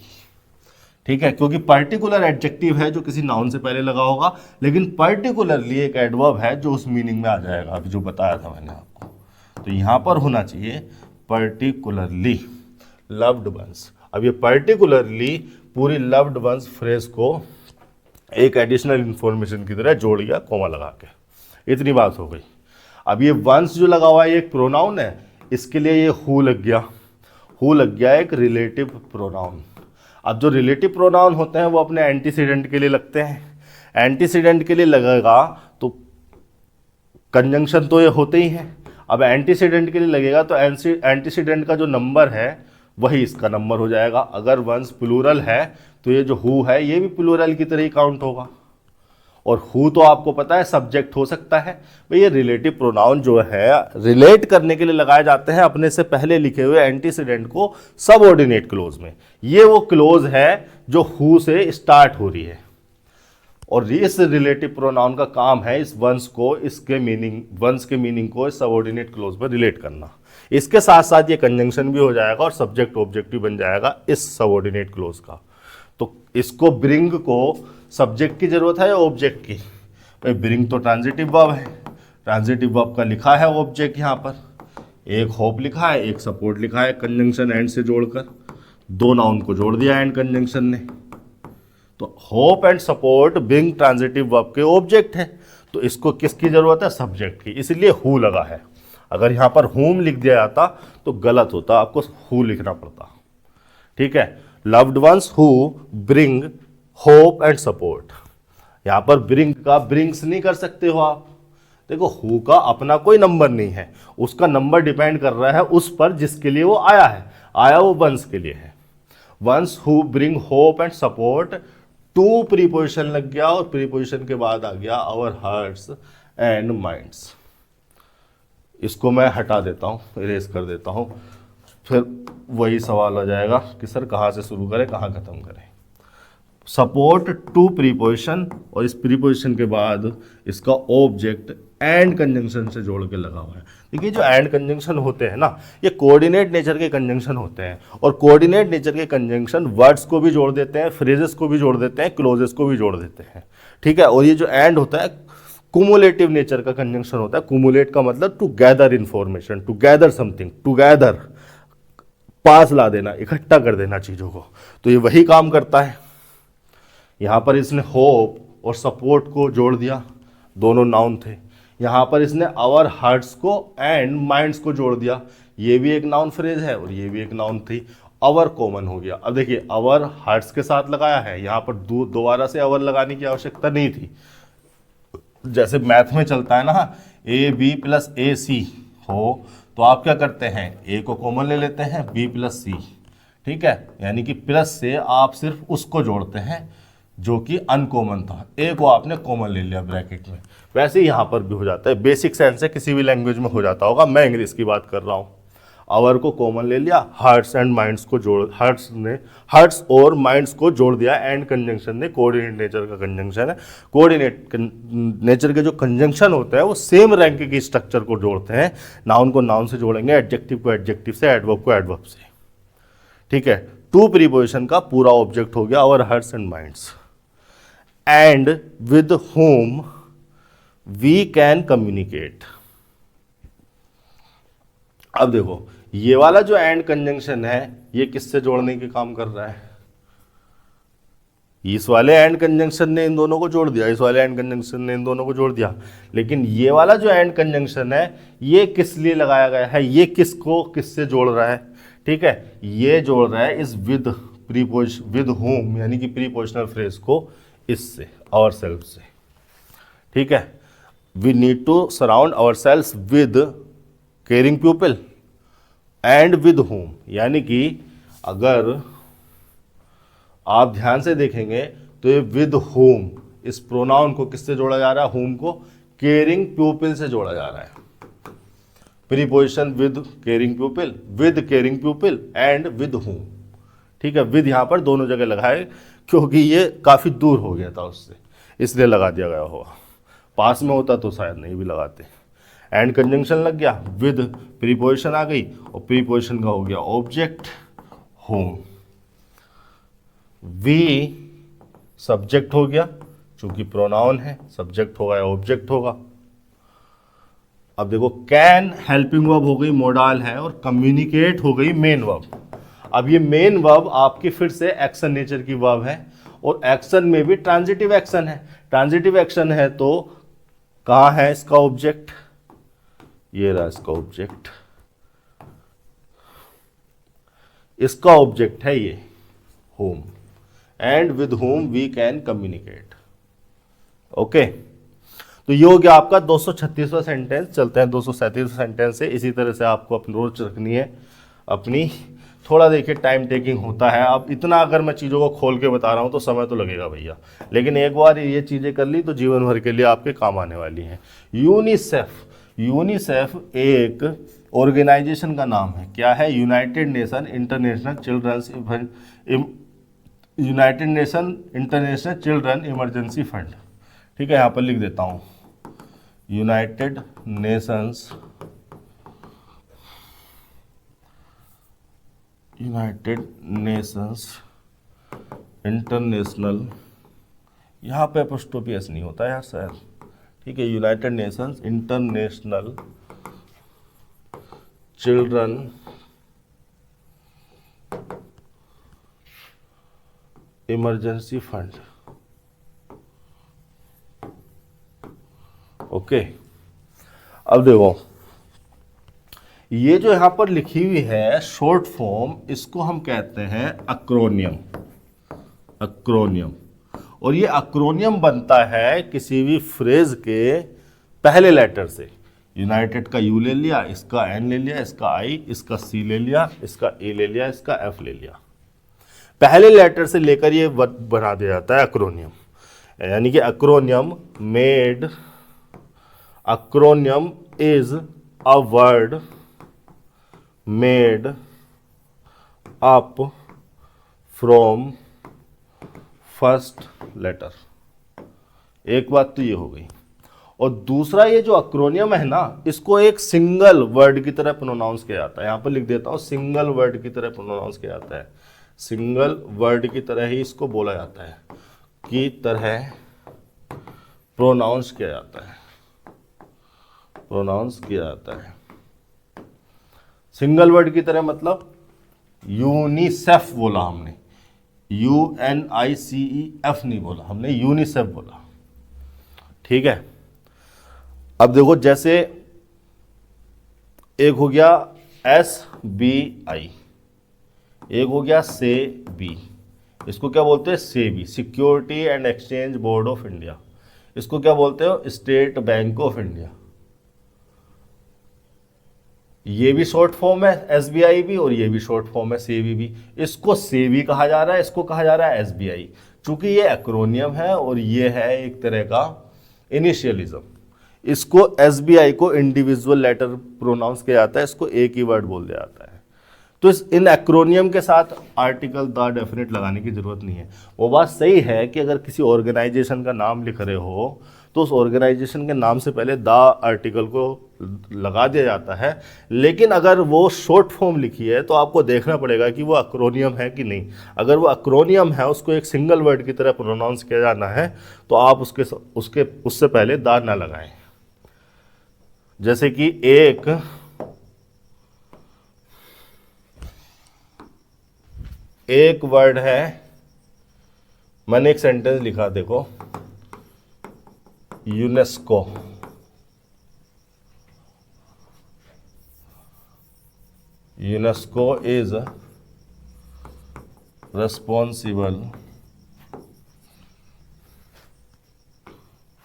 ठीक है। क्योंकि पर्टिकुलर एडजेक्टिव है जो किसी नाउन से पहले लगा होगा, लेकिन पर्टिकुलरली एक एडवर्ब है जो उस मीनिंग में आ जाएगा, अभी जो बताया था मैंने आपको। तो यहाँ पर होना चाहिए पर्टिकुलरली लव्ड वंस। अब ये पर्टिकुलरली पूरी लव्ड वंस फ्रेज को एक एडिशनल इंफॉर्मेशन की तरह जोड़ दिया कोमा लगा के, इतनी बात हो गई। अब ये वंस जो लगा हुआ है ये एक प्रोनाउन है, इसके लिए ये हु लग गया, हु लग गया एक रिलेटिव प्रोनाउन। अब जो रिलेटिव प्रोनाउन होते हैं वो अपने एंटीसीडेंट के लिए लगते हैं, एंटीसीडेंट के लिए लगेगा तो कंजंक्शन तो ये होते ही हैं। अब एंटीसीडेंट के लिए लगेगा तो एंटीसीडेंट का जो नंबर है वही इसका नंबर हो जाएगा। अगर वंस प्लूरल है तो ये जो हु है ये भी प्लूरल की तरह ही काउंट होगा। और हु तो आपको पता है सब्जेक्ट हो सकता है भाई। ये रिलेटिव प्रोनाउन जो है रिलेट करने के लिए लगाए जाते हैं अपने से पहले लिखे हुए एंटीसीडेंट को सबऑर्डिनेट क्लोज में। ये वो क्लोज है जो हु से स्टार्ट हो रही है और इस रिलेटिव प्रोनाउन का काम है इस वंस को, इसके मीनिंग, वंस के मीनिंग को इस सबऑर्डिनेट क्लोज में रिलेट करना। इसके साथ साथ ये कंजंक्शन भी हो जाएगा और सब्जेक्ट ऑब्जेक्ट भी बन जाएगा इस सबऑर्डिनेट क्लोज का। तो इसको ब्रिंग को सब्जेक्ट की जरूरत है या ऑब्जेक्ट की? भाई ब्रिंग तो ट्रांजिटिव वर्ब है, ट्रांजिटिव वर्ब का लिखा है ऑब्जेक्ट, यहाँ पर एक होप लिखा है, एक सपोर्ट लिखा है, कंजंक्शन एंड से जोड़कर दो नाउन को जोड़ दिया एंड कंजंक्शन ने। तो hope and support bring transitive verb के ऑब्जेक्ट है, तो इसको किसकी जरूरत है? सब्जेक्ट की, इसलिए हु लगा है। अगर यहाँ पर होम लिख दिया जाता तो गलत होता, आपको हु लिखना पड़ता, ठीक है। Loved ones who bring hope and support. यहाँ पर ब्रिंग का ब्रिंग्स नहीं कर सकते हो आप। देखो हु का अपना कोई नंबर नहीं है, उसका नंबर डिपेंड कर रहा है उस पर जिसके लिए वो आया है, आया वो वंस के लिए है। Ones who bring hope and support, to preposition लग गया और प्रीपोजिशन के बाद आ गया आवर हार्ट्स एंड माइंड्स। इसको मैं हटा देता हूँ, इरेज कर देता हूँ, फिर वही सवाल आ जाएगा कि सर कहाँ से शुरू करें कहाँ ख़त्म करें। सपोर्ट टू प्रीपोजिशन और इस प्रीपोजिशन के बाद इसका ऑब्जेक्ट एंड कंजंक्शन से जोड़ के लगा हुआ है। देखिए जो एंड कंजंक्शन होते हैं ना, ये कोऑर्डिनेट नेचर के कंजंक्शन होते हैं और कोऑर्डिनेट नेचर के कंजंक्शन वर्ड्स को भी जोड़ देते हैं, फ्रेजेस को भी जोड़ देते हैं, क्लोजेस को भी जोड़ देते हैं, ठीक है। और ये जो एंड होता है कुमुलेटिव नेचर का कंजंक्शन होता है। कुमुलेट का मतलब to gather information, to gather something, together, पास ला देना, इकट्ठा कर देना चीज़ों को, तो ये वही काम करता है। यहाँ पर इसने होप और सपोर्ट को जोड़ दिया, दोनों नाउन थे। यहाँ पर इसने आवर हार्ट्स को एंड माइंड्स को जोड़ दिया, ये भी एक नाउन फ्रेज है और ये भी एक नाउन थी। आवर कॉमन हो गया। अब देखिए आवर हार्ट्स के साथ लगाया है, यहाँ पर दोबारा से आवर लगाने की आवश्यकता नहीं थी। जैसे मैथ में चलता है ना, ए बी प्लस ए सी हो तो आप क्या करते हैं, ए को कॉमन ले लेते हैं, बी प्लस सी, ठीक है। यानी कि प्लस से आप सिर्फ उसको जोड़ते हैं जो कि अनकॉमन था, ए को आपने कॉमन ले लिया ब्रैकेट में। वैसे ही यहाँ पर भी हो जाता है, बेसिक सेंस है, किसी भी लैंग्वेज में हो जाता होगा, मैं इंग्लिश की बात कर रहा हूँ। आवर को कॉमन ले लिया, हार्ट्स एंड माइंड्स को जोड़, हार्ट्स और माइंड्स को जोड़ दिया एंड कंजंक्शन ने, कोऑर्डिनेट नेचर का कंजंक्शन है। कोऑर्डिनेट नेचर के जो कंजंक्शन होते हैं वो सेम रैंक की स्ट्रक्चर को जोड़ते हैं। नाउन को नाउन से जोड़ेंगे, एडजेक्टिव को एडजेक्टिव से, एडवर्ब को एडवर्ब से, ठीक है। टू प्रीपोजिशन का पूरा ऑब्जेक्ट हो गया our hearts and minds. And with whom we can communicate. अब देखो ये वाला जो एंड कंजंक्शन है ये किससे जोड़ने के काम कर रहा है? इस वाले एंड कंजंक्शन ने इन दोनों को जोड़ दिया, इस वाले एंड कंजंक्शन ने इन दोनों को जोड़ दिया। लेकिन ये वाला जो एंड कंजंक्शन है ये किस लिए लगाया गया है, ये किसको किससे जोड़ रहा है? ठीक है, ये जोड़ रहा है इस विद whom यानी कि प्रीपोजिशनल फ्रेज को इससे, आवर सेल्फ से, ठीक है। We need to surround our self with caring people and with whom, यानी कि अगर आप ध्यान से देखेंगे तो ये विद होम, इस प्रोनाउन को किससे जोड़ा जा रहा है, होम को केयरिंग प्यूपिल से जोड़ा जा रहा है। Preposition with caring प्यूपिल, with caring प्यूपिल and with home. ठीक है, विद यहाँ पर दोनों जगह लगाए क्योंकि ये काफ़ी दूर हो गया था उससे, इसलिए लगा दिया गया होगा। पास में होता तो शायद नहीं भी लगाते। एंड कंजंक्शन लग गया, विद प्रीपोजिशन आ गई और प्रीपोजिशन का हो गया ऑब्जेक्ट होम। वी सब्जेक्ट हो गया, चूंकि प्रोनाउन है सब्जेक्ट होगा या ऑब्जेक्ट होगा। अब देखो कैन हेल्पिंग वर्ब हो गई, मोडाल है, और कम्युनिकेट हो गई मेन वर्ब। अब ये मेन वर्ब आपकी फिर से एक्शन नेचर की वर्ब है और एक्शन में भी ट्रांजिटिव एक्शन है। ट्रांजिटिव एक्शन है तो कहाँ है इसका ऑब्जेक्ट, ये रहा इसका ऑब्जेक्ट, इसका ऑब्जेक्ट है ये whom. And with whom we can communicate. Okay, तो ये हो गया आपका 236वां सेंटेंस। चलते हैं 237वें सेंटेंस से। इसी तरह से आपको अपनी रोज रखनी है अपनी। थोड़ा देखिए टाइम टेकिंग होता है, अब इतना अगर मैं चीज़ों को खोल के बता रहा हूँ तो समय तो लगेगा भैया, लेकिन एक बार ये चीज़ें कर ली तो जीवन भर के लिए आपके काम आने वाली हैं। यूनिसेफ, यूनिसेफ एक ऑर्गेनाइजेशन का नाम है। क्या है, United nation international children emergency fund. ठीक है, यहाँ पर लिख देता हूँ, यूनाइटेड नेशंस इंटरनेशनल, यहाँ पे एपोस्ट्रोफी एस नहीं होता यार शायद। ठीक है, United Nations international children emergency fund. Okay, अब देखो ये जो यहां पर लिखी हुई है शॉर्ट फॉर्म, इसको हम कहते हैं अक्रोनियम। अक्रोनियम, और ये अक्रोनियम बनता है किसी भी फ्रेज के पहले लेटर से। यूनाइटेड का यू ले लिया, इसका एन ले लिया, इसका आई, इसका सी ले लिया, इसका ए ले लिया, इसका एफ ले लिया। पहले लेटर से लेकर ये वर्ड बना दिया जाता है अक्रोनियम। यानी कि acronym made, acronym is a word made up from first letter. एक बात तो ये हो गई। और दूसरा, ये जो अक्रोनियम है ना, इसको एक सिंगल वर्ड की तरह प्रोनाउंस किया जाता है। यहां पर लिख देता हूं, सिंगल वर्ड की तरह प्रोनाउंस किया जाता है। सिंगल वर्ड की तरह ही इसको बोला जाता है, की तरह प्रोनाउंस किया जाता है, प्रोनाउंस किया जाता है। सिंगल वर्ड की तरह मतलब यूनिसेफ बोला हमने, UNICEF नहीं बोला हमने, यूनिसेफ बोला। ठीक है, अब देखो जैसे एक हो गया SBI, एक हो गया SEBI। इसको क्या बोलते हैं, SEBI, security and exchange board of India. इसको क्या बोलते हो, स्टेट बैंक ऑफ इंडिया। ये भी शॉर्ट फॉर्म है SBI भी, और ये भी शॉर्ट फॉर्म है SEBI भी। इसको SEBI कहा जा रहा है, इसको कहा जा रहा है SBI, चूंकि ये एक्रोनियम है और ये है एक तरह का इनिशियलिज्म। इसको SBI को इंडिविजुअल लेटर प्रोनाउंस किया जाता है, इसको एक ही वर्ड बोल दिया जाता है। तो इन एक्रोनियम के साथ आर्टिकल द डेफिनेट लगाने की जरूरत नहीं है। वो बात सही है कि अगर किसी ऑर्गेनाइजेशन का नाम लिख रहे हो तो उस ऑर्गेनाइजेशन के नाम से पहले द आर्टिकल को लगा दिया जाता है, लेकिन अगर वो शॉर्ट फॉर्म लिखी है तो आपको देखना पड़ेगा कि वो अक्रोनियम है कि नहीं। अगर वो अक्रोनियम है, उसको एक सिंगल वर्ड की तरह प्रोनाउंस किया जाना है, तो आप उससे पहले द ना लगाएं। जैसे कि एक वर्ड है, मैंने एक सेंटेंस लिखा, देखो, UNESCO. UNESCO is responsible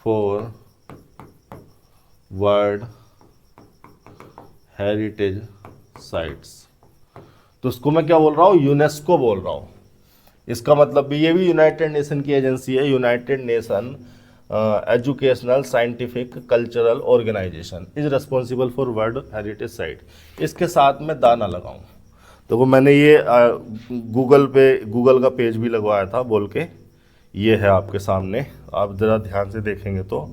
for world heritage sites. तो उसको मैं क्या बोल रहा हूँ, यूनेस्को बोल रहा हूँ। इसका मतलब भी ये भी यूनाइटेड नेशन की एजेंसी है, United Nation Educational Scientific Cultural Organization is responsible for world heritage site. इसके साथ में दाना लगाऊं, तो मैंने ये गूगल का पेज भी लगवाया था बोल के, ये है आपके सामने, आप ज़रा ध्यान से देखेंगे तो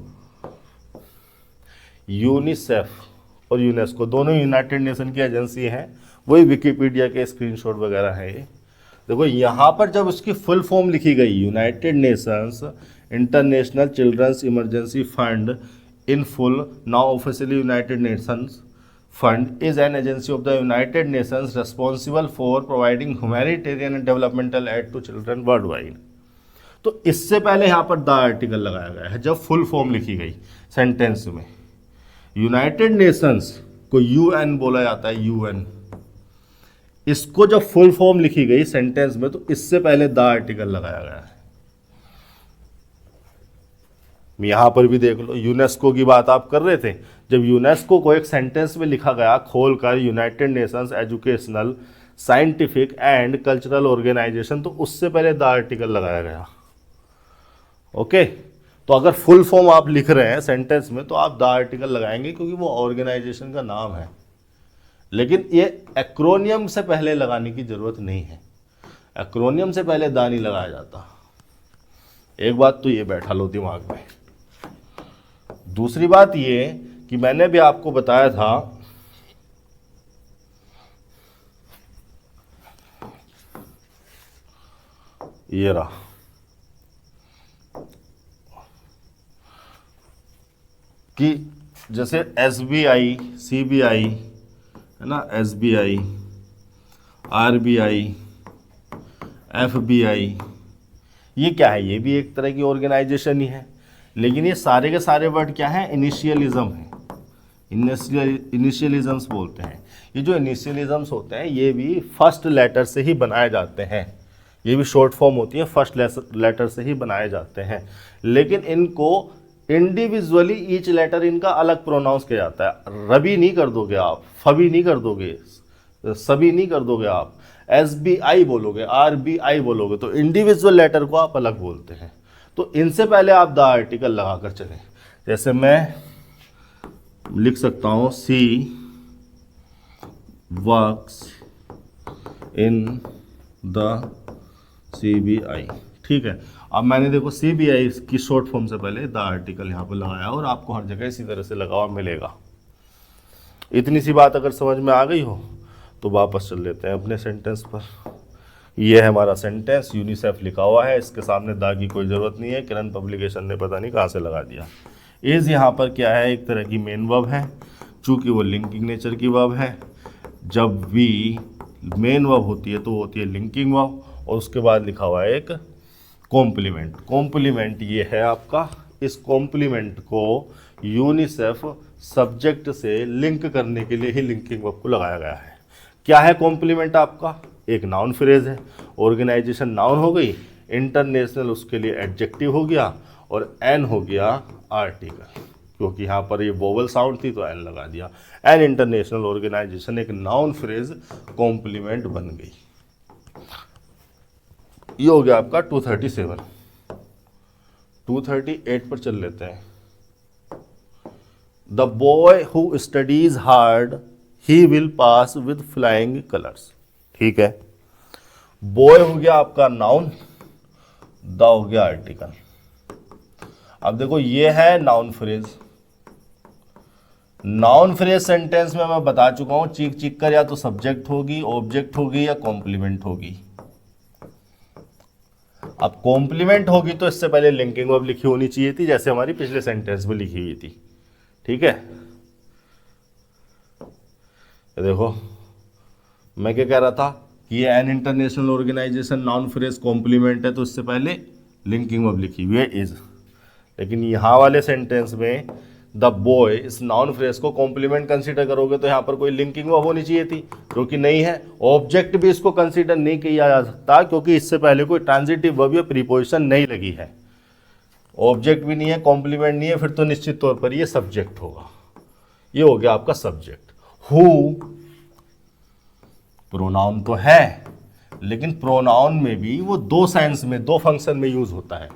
यूनिसेफ और यूनेस्को दोनों यूनाइटेड नेशन की एजेंसी हैं, वही विकिपीडिया के स्क्रीनशॉट वगैरह हैं ये। देखो यहाँ पर जब उसकी फुल फॉर्म लिखी गई, United Nations International Children's Emergency Fund in full, now officially United Nations Fund is an agency of the United Nations responsible for providing humanitarian and developmental aid to children worldwide. तो इससे पहले यहाँ पर the article लगाया गया है जब full form लिखी गई सेंटेंस में। यूनाइटेड नेशंस को यूएन बोला जाता है, यूएन, इसको जब फुल फॉर्म लिखी गई सेंटेंस में तो इससे पहले द आर्टिकल लगाया गया है। यहां पर भी देख लो, यूनेस्को की बात आप कर रहे थे, जब यूनेस्को को एक सेंटेंस में लिखा गया खोलकर United Nations Educational Scientific and Cultural Organization, तो उससे पहले द आर्टिकल लगाया गया। ओके, तो अगर फुल फॉर्म आप लिख रहे हैं सेंटेंस में तो आप द आर्टिकल लगाएंगे क्योंकि वो ऑर्गेनाइजेशन का नाम है, लेकिन ये एक्रोनियम से पहले लगाने की जरूरत नहीं है, एक्रोनियम से पहले द नहीं लगाया जाता। एक बात तो ये बैठा लो दिमाग में। दूसरी बात ये कि मैंने भी आपको बताया था ये रहा, कि जैसे एसबीआई, सीबीआई है ना, एसबीआई, आरबीआई, एफबीआई, ये क्या है, ये भी एक तरह की ऑर्गेनाइजेशन ही है, लेकिन ये सारे के सारे वर्ड क्या है, इनिशियलिज्म है, इनिशियलिज्म्स बोलते हैं। ये जो इनिशियलिज्म्स होते हैं ये भी फर्स्ट लेटर से ही बनाए जाते हैं, ये भी शॉर्ट फॉर्म होती है, फर्स्ट लेटर से ही बनाए जाते हैं, लेकिन इनको इंडिविजुअली ईच लेटर इनका अलग प्रोनाउंस किया जाता है। रबी नहीं कर दोगे आप, फबी नहीं कर दोगे, सभी नहीं कर दोगे आप, एसबीआई बोलोगे, आरबीआई बोलोगे, तो इंडिविजुअल लेटर को आप अलग बोलते हैं। तो इनसे पहले आप द आर्टिकल लगाकर चलें। जैसे मैं लिख सकता हूं सी वर्क्स इन द सीबीआई, ठीक है। अब मैंने देखो सीबीआई की शॉर्ट फॉर्म से पहले द आर्टिकल यहाँ पर लगाया और आपको हर जगह इसी तरह से लगा हुआ मिलेगा। इतनी सी बात अगर समझ में आ गई हो तो वापस चल लेते हैं अपने सेंटेंस पर। ये है हमारा सेंटेंस, यूनिसेफ लिखा हुआ है, इसके सामने दा की कोई ज़रूरत नहीं है, किरण पब्लिकेशन ने पता नहीं कहाँ से लगा दिया। इज़ यहाँ पर क्या है, एक तरह की मेन वर्ब है, चूँकि वो लिंकिंग नेचर की वर्ब है। जब वी मेन वर्ब होती है तो वो होती है लिंकिंग वर्ब, और उसके बाद लिखा हुआ है एक कॉम्प्लीमेंट। कॉम्प्लीमेंट ये है आपका, इस कॉम्प्लीमेंट को यूनिसेफ सब्जेक्ट से लिंक करने के लिए ही लिंकिंग वर्ब को लगाया गया है। क्या है कॉम्प्लीमेंट आपका, एक नाउन फ्रेज है, ऑर्गेनाइजेशन नाउन हो गई, इंटरनेशनल उसके लिए एडजेक्टिव हो गया, और एन हो गया आर्टिकल, क्योंकि यहाँ पर ये वोवल साउंड थी तो एन लगा दिया। एन इंटरनेशनल ऑर्गेनाइजेशन एक नाउन फ्रेज कॉम्प्लीमेंट बन गई। ये हो गया आपका 237। 238 पर चल लेते हैं। The boy who studies hard he will pass with flying colours, ठीक है। बॉय हो गया आपका नाउन, द हो गया आर्टिकल। अब देखो ये है noun phrase. Noun phrase sentence में मैं बता चुका हूं, चीख चीख कर या तो सब्जेक्ट होगी, ऑब्जेक्ट होगी, या कॉम्प्लीमेंट होगी। अब कॉम्प्लीमेंट होगी तो इससे पहले लिंकिंग वर्ब लिखी होनी चाहिए थी, जैसे हमारी पिछले सेंटेंस में लिखी हुई थी, ठीक है। देखो मैं क्या कह रहा था कि ये an international organization noun phrase complement है, तो इससे पहले लिंकिंग वर्ब लिखी हुई है इज। लेकिन यहाँ वाले सेंटेंस में द बॉय, इस नाउन फ्रेज को कॉम्प्लीमेंट कंसीडर करोगे तो यहाँ पर कोई लिंकिंग वर्ब होनी चाहिए थी, जो कि नहीं है। ऑब्जेक्ट भी इसको कंसीडर नहीं किया जा सकता क्योंकि इससे पहले कोई ट्रांजिटिव वर्ब या प्रीपोजिशन नहीं लगी है। ऑब्जेक्ट भी नहीं है, कॉम्प्लीमेंट नहीं है, फिर तो निश्चित तौर पर ये सब्जेक्ट होगा। ये हो गया आपका सब्जेक्ट। हु प्रोनाउन तो है लेकिन प्रोनाउन में भी वो दो सेंस में, दो फंक्शन में यूज होता है।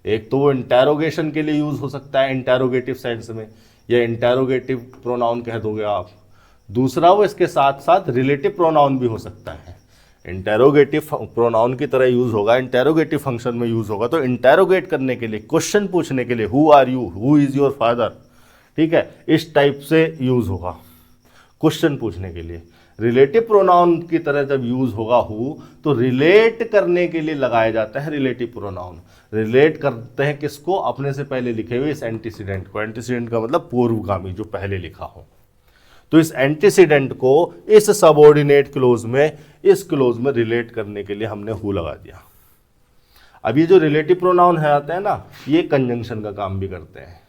एक तो वो इंटेरोगेशन के लिए यूज हो सकता है इंटेरोगेटिव सेंस में, या इंटेरोगेटिव प्रोनाउन कह दोगे आप। दूसरा वो इसके साथ साथ रिलेटिव प्रोनाउन भी हो सकता है। इंटेरोगेटिव प्रोनाउन की तरह यूज होगा, इंटेरोगेटिव फंक्शन में यूज होगा, तो इंटेरोगेट करने के लिए, क्वेश्चन पूछने के लिए, who are you, who is your father, ठीक है, इस टाइप से यूज होगा क्वेश्चन पूछने के लिए। रिलेटिव प्रोनाउन की तरह जब यूज होगा हु, तो रिलेट करने के लिए लगाया जाता है रिलेटिव प्रोनाउन। रिलेट करते हैं किसको? अपने से पहले लिखे हुए इस एंटीसीडेंट को। एंटीसीडेंट का मतलब पूर्वगामी, जो पहले लिखा हो। तो इस एंटीसीडेंट को इस सबऑर्डिनेट क्लोज में, इस क्लोज में रिलेट करने के लिए हमने हु लगा दिया। अब ये जो रिलेटिव प्रोनाउन है आते हैं ना, ये कंजंक्शन का काम भी करते हैं,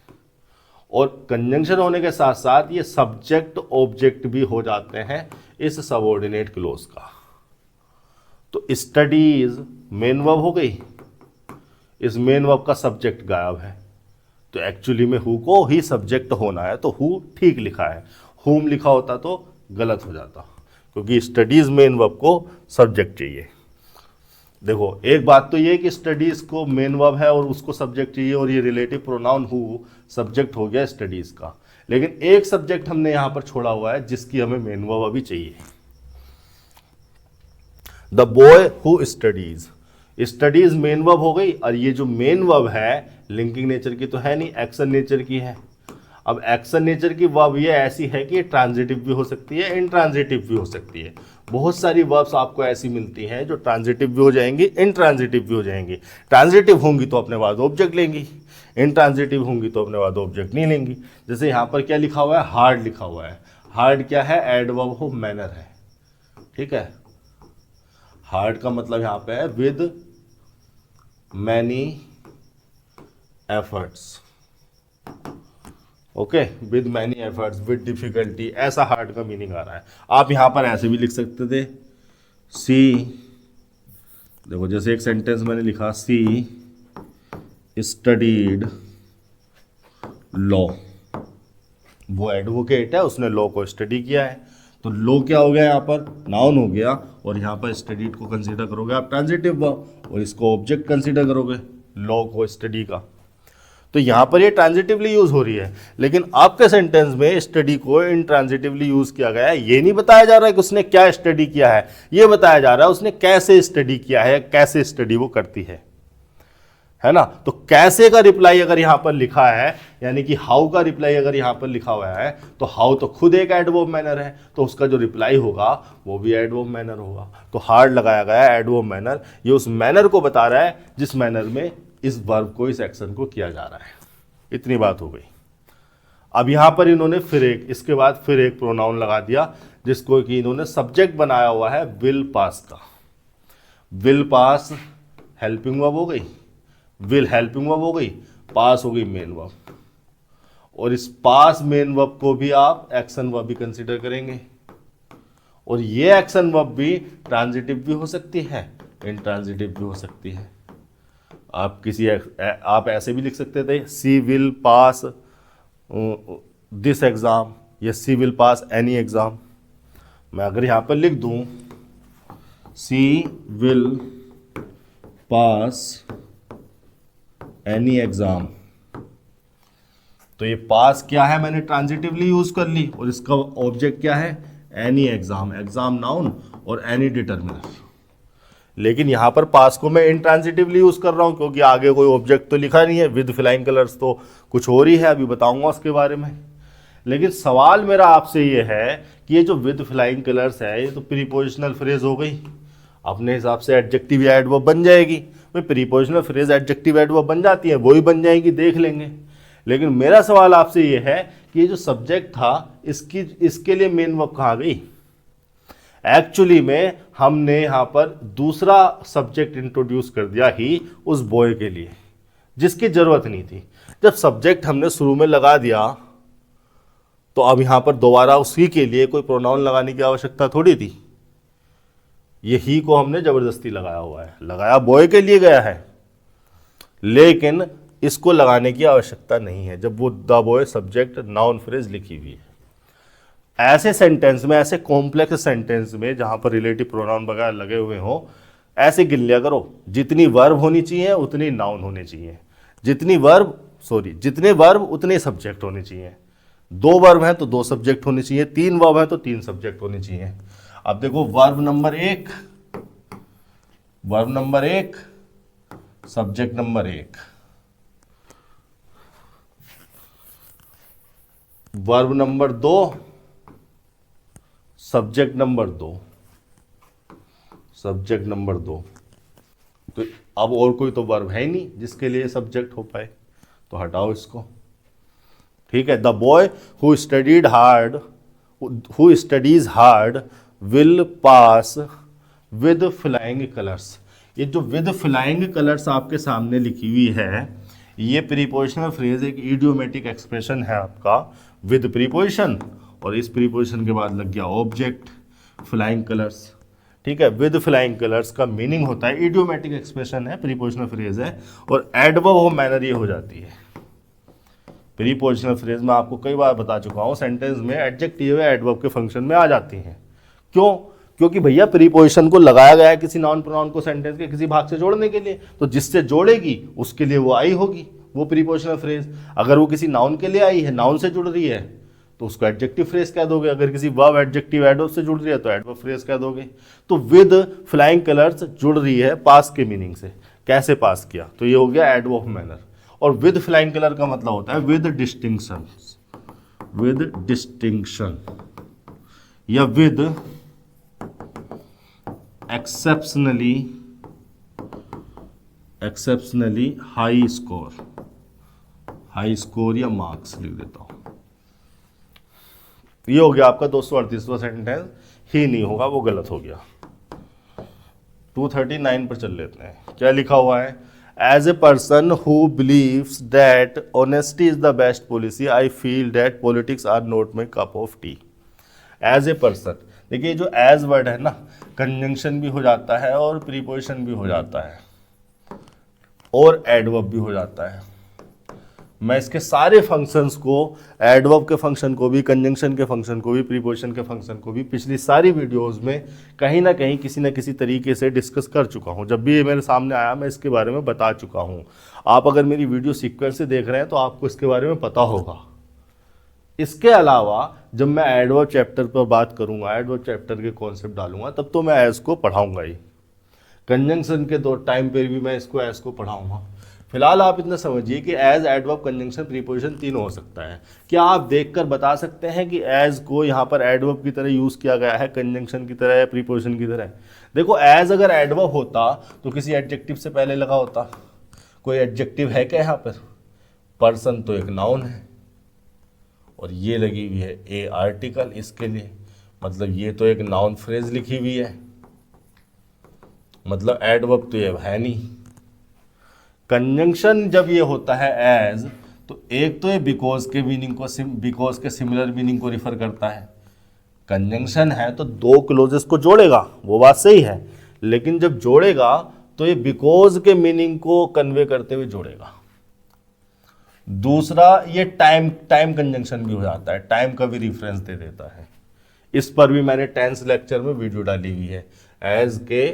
और कंजंक्शन होने के साथ साथ ये सब्जेक्ट ऑब्जेक्ट भी हो जाते हैं इस सबऑर्डिनेट क्लोज का। तो स्टडीज मेन वर्ब हो गई, इस मेन वर्ब का सब्जेक्ट गायब है, तो एक्चुअली में हु को ही सब्जेक्ट होना है, तो हु ठीक लिखा है। हुम लिखा होता तो गलत हो जाता, क्योंकि स्टडीज मेन वर्ब को सब्जेक्ट चाहिए। देखो एक बात तो ये कि स्टडीज को मेन वर्ब है और उसको सब्जेक्ट चाहिए, और ये रिलेटिव प्रोनाउन हु सब्जेक्ट हो गया स्टडीज का। लेकिन एक सब्जेक्ट हमने यहां पर छोड़ा हुआ है जिसकी हमें मेन वर्ब अभी चाहिए। The boy who studies, studies main verb हो गई, और ये जो मेन वर्ब है लिंकिंग नेचर की तो है नहीं, एक्शन नेचर की है। अब एक्शन नेचर की वर्ब ये ऐसी है कि ये ट्रांजिटिव भी हो सकती है, इनट्रांजिटिव भी हो सकती है। बहुत सारी वर्ब्स आपको ऐसी मिलती हैं जो ट्रांजिटिव भी हो जाएंगी, इनट्रांजिटिव भी हो जाएंगी। ट्रांजिटिव होंगी तो अपने बाद ऑब्जेक्ट लेंगी, इनट्रांजिटिव होंगी तो अपने बाद ऑब्जेक्ट नहीं लेंगी। जैसे यहाँ पर क्या लिखा हुआ है? हार्ड लिखा हुआ है। हार्ड क्या है? एडवर्ब ऑफ मैनर है, ठीक है। हार्ड का मतलब यहाँ पे है with many efforts, okay, with many efforts, with difficulty, ऐसा हार्ड का मीनिंग आ रहा है। आप यहां पर ऐसे भी लिख सकते थे, सी, देखो जैसे एक सेंटेंस मैंने लिखा, सी स्टडीड लॉ, वो एडवोकेट है, उसने लॉ को स्टडी किया है, तो लॉ क्या हो गया? यहाँ पर नाउन हो गया, और यहाँ पर स्टडीड को कंसीडर करोगे आप ट्रांजिटिव वर्ब, और इसको ऑब्जेक्ट कंसीडर करोगे लॉ को, स्टडी का। तो यहां पर ये ट्रांजिटिवली यूज हो रही है, लेकिन आपके सेंटेंस में स्टडी को इनट्रांजिटिवली यूज किया गया है। ये नहीं बताया जा रहा है कि उसने क्या स्टडी किया है, ये बताया जा रहा है उसने कैसे स्टडी किया है, कैसे स्टडी वो करती है ना। तो कैसे का रिप्लाई अगर यहां पर लिखा है, यानी कि हाउ का रिप्लाई अगर यहां पर लिखा हुआ है, तो हाउ तो खुद एक एडवर्ब मैनर है, तो उसका जो रिप्लाई होगा वो भी एडवर्ब मैनर होगा। तो हार्ड लगाया गया है एडवर्ब मैनर, ये उस मैनर को बता रहा है जिस मैनर में इस वर्ब को, इस एक्शन को किया जा रहा है। इतनी बात हो गई। अब यहां पर इन्होंने फिर एक, इसके बाद फिर एक प्रोनाउन लगा दिया जिसको कि इन्होंने सब्जेक्ट बनाया हुआ है विल पास का। विल पास हेल्पिंग वर्ब हो गई, विल हेल्पिंग वर्ब हो गई, पास हो गई मेन वर्ब, और इस पास मेन वर्ब को भी आप एक्शन वर्ब भी कंसीडर करेंगे, और ये एक्शन वर्ब भी ट्रांजिटिव भी हो सकती है, इनट्रांजिटिव भी हो सकती है। आप ऐसे भी लिख सकते थे, सी विल पास दिस एग्ज़ाम, या सी विल पास एनी एग्ज़ाम। मैं अगर यहाँ पर लिख दूँ सी विल पास एनी एग्ज़ाम, तो ये पास क्या है, मैंने ट्रांजिटिवली यूज कर ली, और इसका ऑब्जेक्ट क्या है? एनी एग्ज़ाम, एग्ज़ाम नाउन और एनी डिटर्मिनर। लेकिन यहां पर पास को मैं इनट्रांजिटिवली यूज कर रहा हूं, क्योंकि आगे कोई ऑब्जेक्ट तो लिखा नहीं है। विद फ्लाइंग कलर्स तो कुछ और ही है, अभी बताऊंगा उसके बारे में। लेकिन सवाल मेरा आपसे ये है कि ये जो विद फ्लाइंग कलर्स है, ये तो प्रीपोजिशनल फ्रेज हो गई, अपने हिसाब से एडजेक्टिव या एडवर्ब बन जाएगी। भाई प्रीपोजिशनल फ्रेज एडजेक्टिव एडवर्ब बन जाती है, वो ही बन जाएगी, देख लेंगे। लेकिन मेरा सवाल आपसे ये है कि ये जो सब्जेक्ट था, इसके लिए मेन वर्ब कहाँ गई? एक्चुअली में हमने यहां पर दूसरा सब्जेक्ट इंट्रोड्यूस कर दिया ही उस बॉय के लिए, जिसकी जरूरत नहीं थी। जब सब्जेक्ट हमने शुरू में लगा दिया, तो अब यहां पर दोबारा उसी के लिए कोई प्रोनाउन लगाने की आवश्यकता थोड़ी थी। यही को हमने जबरदस्ती लगाया हुआ है, लगाया बॉय के लिए गया है, लेकिन इसको लगाने की आवश्यकता नहीं है जब वो the boy subject noun phrase लिखी हुई है। ऐसे सेंटेंस में, ऐसे कॉम्प्लेक्स सेंटेंस में जहां पर रिलेटिव प्रोनाउन वगैरह लगे हुए हो, ऐसे गिन लिया करो। जितनी वर्ब होनी चाहिए उतनी नाउन होने चाहिए, जितने वर्ब उतने सब्जेक्ट होने चाहिए। 2 वर्ब हैं तो 2 सब्जेक्ट होने चाहिए, 3 वर्ब हैं तो 3 सब्जेक्ट होने चाहिए। अब देखो verb number 1, subject number 1, verb number 2, subject number 2, तो अब और कोई तो वर्ब है ही नहीं जिसके लिए सब्जेक्ट हो पाए, तो हटाओ इसको। ठीक है, the boy who studies hard will pass with flying colours. ये जो विद फ्लाइंग कलर्स आपके सामने लिखी हुई है, ये प्रीपोजिशनल फ्रेज, एक इडियोमेटिक एक्सप्रेशन है आपका विद प्रीपोजिशन, और इस प्रीपोजिशन के बाद लग गया ऑब्जेक्ट फ्लाइंग कलर्स। ठीक है, विद फ्लाइंग कलर्स का मीनिंग होता है, इडियोमेटिक एक्सप्रेशन है, प्रीपोजिशनल फ्रेज है, और एडवर्ब हो मैनर ये हो जाती है। प्रीपोजिशनल फ्रेज में आपको कई बार बता चुका हूं, सेंटेंस में एडजेक्टिव एडवर्ब के फंक्शन में आ जाती हैं। क्यों? क्योंकि भैया प्रीपोजिशन को लगाया गया है किसी नाउन प्रोनाउन को सेंटेंस के किसी भाग से जोड़ने के लिए, तो जिससे जोड़ेगी उसके लिए वो आई होगी वो प्रीपोजिशनल फ्रेज। अगर वो किसी नाउन के लिए आई है, नाउन से जुड़ रही है, तो उसको एडजेक्टिव फ्रेज कह दोगे। अगर किसी वर्ब एडजेक्टिव एडवर्ब से जुड़ रही है तो एडवर्ब फ्रेज कह दोगे। तो विद फ्लाइंग कलर्स जुड़ रही है पास के मीनिंग से। कैसे पास किया? तो ये हो गया एडवर्ब मैनर। और विद फ्लाइंग कलर का मतलब होता है विद डिस्टिंक्शन, या विद एक्सेप्शनली हाई स्कोर या मार्क्स लिख देता हूं। ये हो गया आपका 238वां सेंटेंस, ही नहीं होगा, वो गलत हो गया। 239 पर चल लेते हैं। क्या लिखा हुआ है? As a person who believes that honesty is the best policy, I feel that politics are not my cup of tea. As a person, देखिए जो एज वर्ड है ना, कंजंक्शन भी हो जाता है और प्रीपोजिशन भी हो जाता है और एडवर्ब भी हो जाता है। मैं इसके सारे फंक्शंस को, एडवर्ब के फंक्शन को भी, कंजंक्शन के फंक्शन को भी, प्रीपोजिशन के फंक्शन को भी पिछली सारी वीडियोस में कहीं ना कहीं किसी न किसी तरीके से डिस्कस कर चुका हूं। जब भी ये मेरे सामने आया मैं इसके बारे में बता चुका हूं। आप अगर मेरी वीडियो सीक्वेंस से देख रहे हैं तो आपको इसके बारे में पता होगा। इसके अलावा जब मैं एडवर्ब चैप्टर पर बात करूंगा, एडवर्ब चैप्टर के कॉन्सेप्ट डालूंगा, तब तो मैं एज को पढ़ाऊंगा ही। कंजंक्शन के टाइम पर भी मैं इसको एज को पढ़ाऊंगा। फिलहाल आप इतना समझिए कि एज, एडवर्ब, कंजंक्शन, प्रीपोजिशन तीनों हो सकता है। क्या आप देखकर बता सकते हैं कि एज को यहाँ पर एडवर्ब की तरह यूज़ किया गया है, कंजंक्शन की तरह या प्रीपोजिशन की तरह? देखो, एज अगर एडवर्ब होता तो किसी एडजेक्टिव से पहले लगा होता। कोई एडजेक्टिव है क्या यहाँ पर? पर्सन तो एक नाउन है और ये लगी हुई है ए आर्टिकल इसके लिए, मतलब ये तो एक नाउन फ्रेज लिखी हुई है, मतलब एडवर्ब तो ये है नहीं। कंजंक्शन जब ये होता है एज, तो एक तो ये बिकॉज के मीनिंग को, बिकॉज के सिमिलर मीनिंग को रिफर करता है। कंजंक्शन है तो 2 क्लोजेस को जोड़ेगा, वो बात सही है, लेकिन जब जोड़ेगा तो ये बिकॉज के मीनिंग को कन्वे करते हुए जोड़ेगा। दूसरा, ये टाइम कंजंक्शन भी हो जाता है, टाइम का भी रिफरेंस दे देता है। इस पर भी मैंने टेंस लेक्चर में वीडियो डाली हुई है, एज के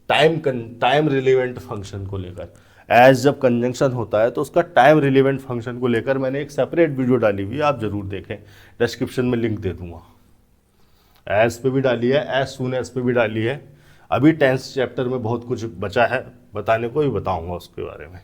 टाइम रिलेवेंट फंक्शन को लेकर। एज जब कंजंक्शन होता है तो उसका टाइम रिलेवेंट फंक्शन को लेकर मैंने एक सेपरेट वीडियो डाली हुई है, आप जरूर देखें, डिस्क्रिप्शन में लिंक दे दूंगा। एज पे भी डाली है, एज सून एज पे भी डाली है। अभी टेंस चैप्टर में बहुत कुछ बचा है बताने को, ही बताऊंगा उसके बारे में।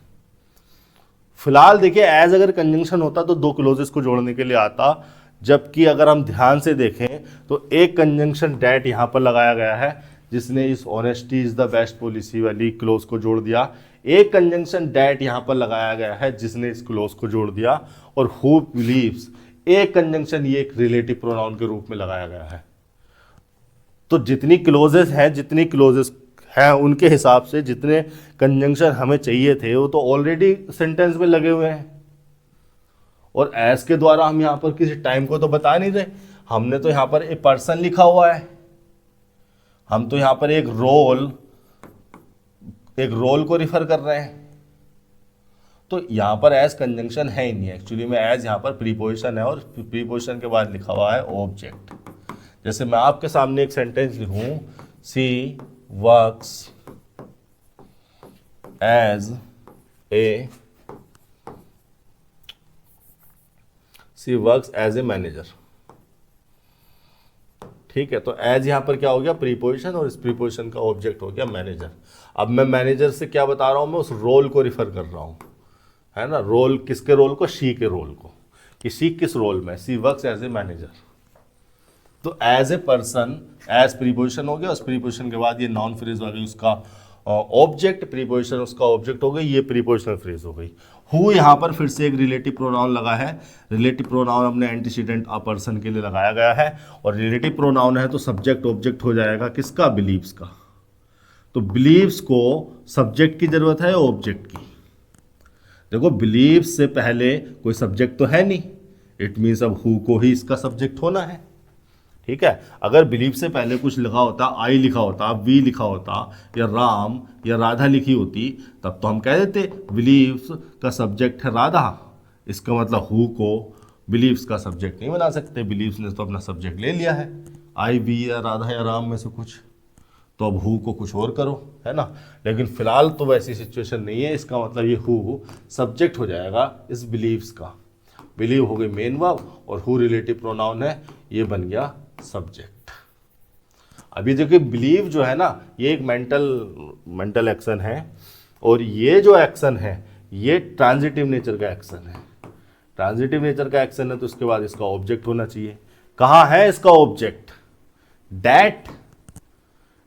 फिलहाल देखिए, एज अगर कंजंक्शन होता तो 2 क्लोजेस को जोड़ने के लिए आता, जबकि अगर हम ध्यान से देखें तो एक कंजंक्शन डैट यहाँ पर लगाया गया है जिसने इस honesty is the best policy वाली क्लोज को जोड़ दिया। एक कंजंक्शन डैट यहाँ पर लगाया गया है जिसने इस क्लोज को जोड़ दिया। और हु बिलीव्स, एक कंजंक्शन ये एक रिलेटिव प्रोनाउन के रूप में लगाया गया है। तो जितनी क्लोजेस हैं उनके हिसाब से जितने कंजंक्शन हमें चाहिए थे वो तो ऑलरेडी सेंटेंस में लगे हुए हैं। और एज के द्वारा हम यहाँ पर किसी टाइम को तो बता नहीं रहे, हमने तो यहाँ पर एक पर्सन लिखा हुआ है, हम तो यहाँ पर एक रोल को रिफर कर रहे हैं। तो यहाँ पर एज कंजंक्शन है ही नहीं, एक्चुअली में एज यहाँ पर प्रीपोजिशन है और प्रीपोजिशन के बाद लिखा हुआ है ऑब्जेक्ट। जैसे मैं आपके सामने एक सेंटेंस लिखूं, सी वर्क्स एज ए मैनेजर, ठीक है। तो एज यहां पर क्या हो गया, प्रीपोजिशन, और इस प्रीपोजिशन का ऑब्जेक्ट हो गया मैनेजर। अब मैं मैनेजर से क्या बता रहा हूं, मैं उस रोल को रिफर कर रहा हूं, है ना। रोल किसके रोल को, शी के रोल को, कि शी किस रोल में, she works as a manager. तो as a person, as preposition हो गया, उस प्रीपोजिशन के बाद ये नॉन फ्रेज हो गई, उसका ऑब्जेक्ट, प्रीपोजिशन उसका ऑब्जेक्ट हो गई, ये प्रीपोजिशनल फ्रेज हो गई। हु यहाँ पर फिर से एक रिलेटिव प्रोनाउन लगा है। रिलेटिव प्रोनाउन हमने एंटीसीडेंट अ पर्सन के लिए लगाया गया है, और रिलेटिव प्रोनाउन है तो सब्जेक्ट ऑब्जेक्ट हो जाएगा किसका, बिलीव्स का। तो बिलीव्स को सब्जेक्ट की जरूरत है ऑब्जेक्ट की। देखो बिलीव्स से पहले कोई सब्जेक्ट तो है नहीं, इट मीन्स अब हु को ही इसका सब्जेक्ट होना है, ठीक है। अगर बिलीव से पहले कुछ लिखा होता, आई लिखा होता, वी लिखा होता, या राम या राधा लिखी होती, तब तो हम कह देते बिलीव्स का सब्जेक्ट है राधा। इसका मतलब हु को बिलीव्स का सब्जेक्ट नहीं बना सकते, बिलीव्स ने तो अपना सब्जेक्ट ले लिया है, आई, वी या राधा या राम में से कुछ, तो अब हु को कुछ और करो, है ना। लेकिन फिलहाल तो वैसी सिचुएशन नहीं है, इसका मतलब ये हु सब्जेक्ट हो जाएगा इस बिलीव्स का। बिलीव हो गई मेन वर्ब और हु रिलेटिव प्रोनाउन है, ये बन गया सब्जेक्ट। अभी देखिए बिलीव जो है ना, ये एक मेंटल एक्शन है, और ये जो एक्शन है ये ट्रांजिटिव नेचर का एक्शन है। ट्रांजिटिव नेचर का एक्शन है तो उसके बाद इसका ऑब्जेक्ट होना चाहिए। कहाँ है इसका ऑब्जेक्ट, डैट।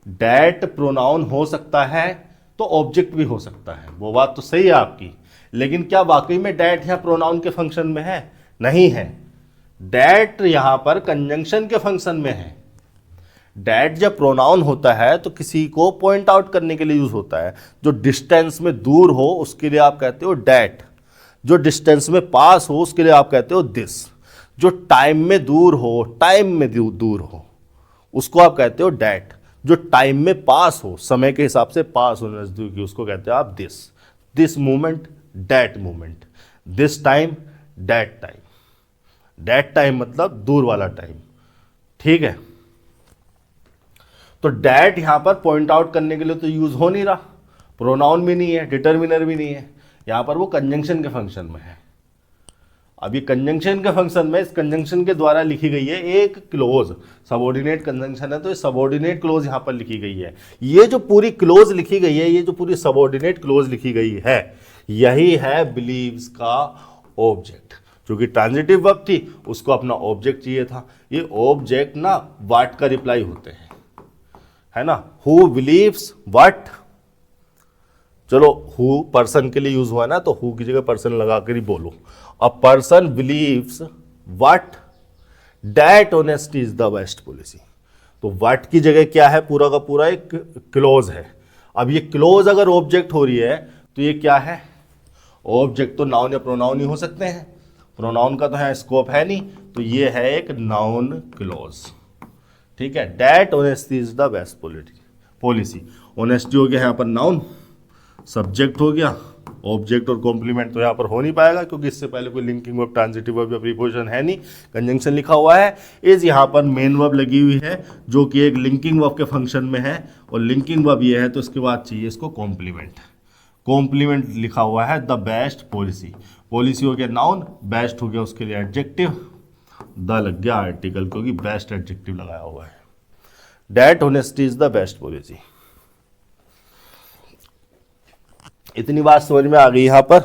डैट प्रोनाउन हो सकता है तो ऑब्जेक्ट भी हो सकता है, वो बात तो सही है आपकी, लेकिन क्या वाकई में डैट यहाँ प्रोनाउन के फंक्शन में है, नहीं है। डैट यहां पर कंजंक्शन के फंक्शन में है। डैट जब प्रोनाउन होता है तो किसी को पॉइंट आउट करने के लिए यूज होता है। जो डिस्टेंस में दूर हो उसके लिए आप कहते हो डैट, जो डिस्टेंस में पास हो उसके लिए आप कहते हो दिस, जो टाइम में दूर हो, टाइम में दूर हो उसको आप कहते हो डैट, जो टाइम में पास हो, समय के हिसाब से पास हो नजदीकी, उसको कहते हो आप this. This moment, that moment, this time, that time. That time मतलब दूर वाला टाइम, ठीक है। तो डैट यहां पर पॉइंट आउट करने के लिए तो यूज हो नहीं रहा, प्रोनाउन भी नहीं है, डिटर्मिनर भी नहीं है, यहां पर वो कंजंक्शन के फंक्शन में है। अब ये कंजंक्शन के फंक्शन में, इस कंजंक्शन के द्वारा लिखी गई है एक क्लोज, सबऑर्डिनेट कंजंक्शन है तो ये सबऑर्डिनेट क्लोज यहां पर लिखी गई है। ये जो पूरी क्लोज लिखी गई है, ये जो पूरी सबऑर्डिनेट क्लोज लिखी गई है, यही है बिलीव्स का ऑब्जेक्ट। क्योंकि ट्रांजिटिव वर्ब थी, उसको अपना ऑब्जेक्ट चाहिए था। ये ऑब्जेक्ट ना व्हाट का रिप्लाई होते हैं, है ना। हु बिलीव्स व्हाट, चलो हु पर्सन के लिए यूज हुआ ना, तो हु की जगह पर्सन लगा कर ही बोलो। A person believes what, that honesty is the best policy. तो व्हाट की जगह क्या है, पूरा का पूरा एक क्लोज है। अब ये क्लोज अगर ऑब्जेक्ट हो रही है तो ये क्या है, ऑब्जेक्ट तो नाउन या प्रोनाउन ही हो सकते हैं, प्रोनाउन का तो है स्कोप है नहीं, तो ये है एक नाउन क्लोज, ठीक है। That honesty is the best policy, honesty हो गया यहाँ पर नाउन, सब्जेक्ट हो गया, ऑब्जेक्ट और कॉम्प्लीमेंट तो यहाँ पर हो नहीं पाएगा क्योंकि इससे पहले कोई लिंकिंग वर्ब, ट्रांजिटिव वर्ब या प्रीपोजिशन है नहीं, कंजंक्शन लिखा हुआ है। इज यहाँ पर मेन वर्ब लगी हुई है जो कि एक लिंकिंग वर्ब के फंक्शन में है, और लिंकिंग वर्ब ये है तो इसके बाद चाहिए इसको कॉम्प्लीमेंट। कॉम्प्लीमेंट लिखा हुआ है द बेस्ट पॉलिसी, पॉलिसी हो गया नाउन, बेस्ट हो गया उसके लिए एडजेक्टिव, द लग गया आर्टिकल क्योंकि बेस्ट एडजेक्टिव लगाया हुआ है। That honesty is the best policy. इतनी बात समझ में आ गई यहां पर।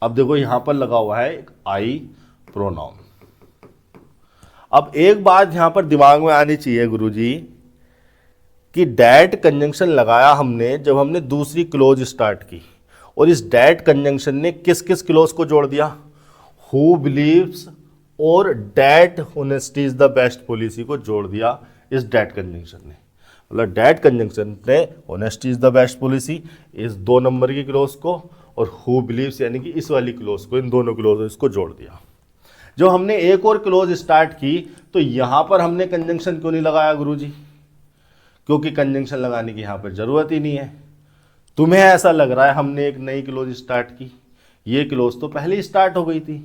अब देखो यहां पर लगा हुआ है एक आई प्रोनाउन। अब एक बात यहां पर दिमाग में आनी चाहिए गुरुजी कि डैट कंजंक्शन लगाया हमने जब हमने दूसरी क्लोज स्टार्ट की, और इस डैट कंजंक्शन ने किस किस क्लोज को जोड़ दिया, हु बिलीव्स और that honesty is the best policy को जोड़ दिया इस डैट कंजंक्शन ने। मतलब डैट कंजंक्शन ने honesty is the best policy इस 2 नंबर की क्लोज को, और हु बिलीव्स यानी कि इस वाली क्लोज को, इन दोनों क्लोज इसको जोड़ दिया। जो हमने एक और क्लोज स्टार्ट की तो यहां पर हमने कंजंक्शन क्यों नहीं लगाया गुरुजी, क्योंकि कंजंक्शन लगाने की यहां पर जरूरत ही नहीं है। तुम्हें ऐसा लग रहा है हमने एक नई क्लोज स्टार्ट की, ये क्लोज तो पहले ही स्टार्ट हो गई थी,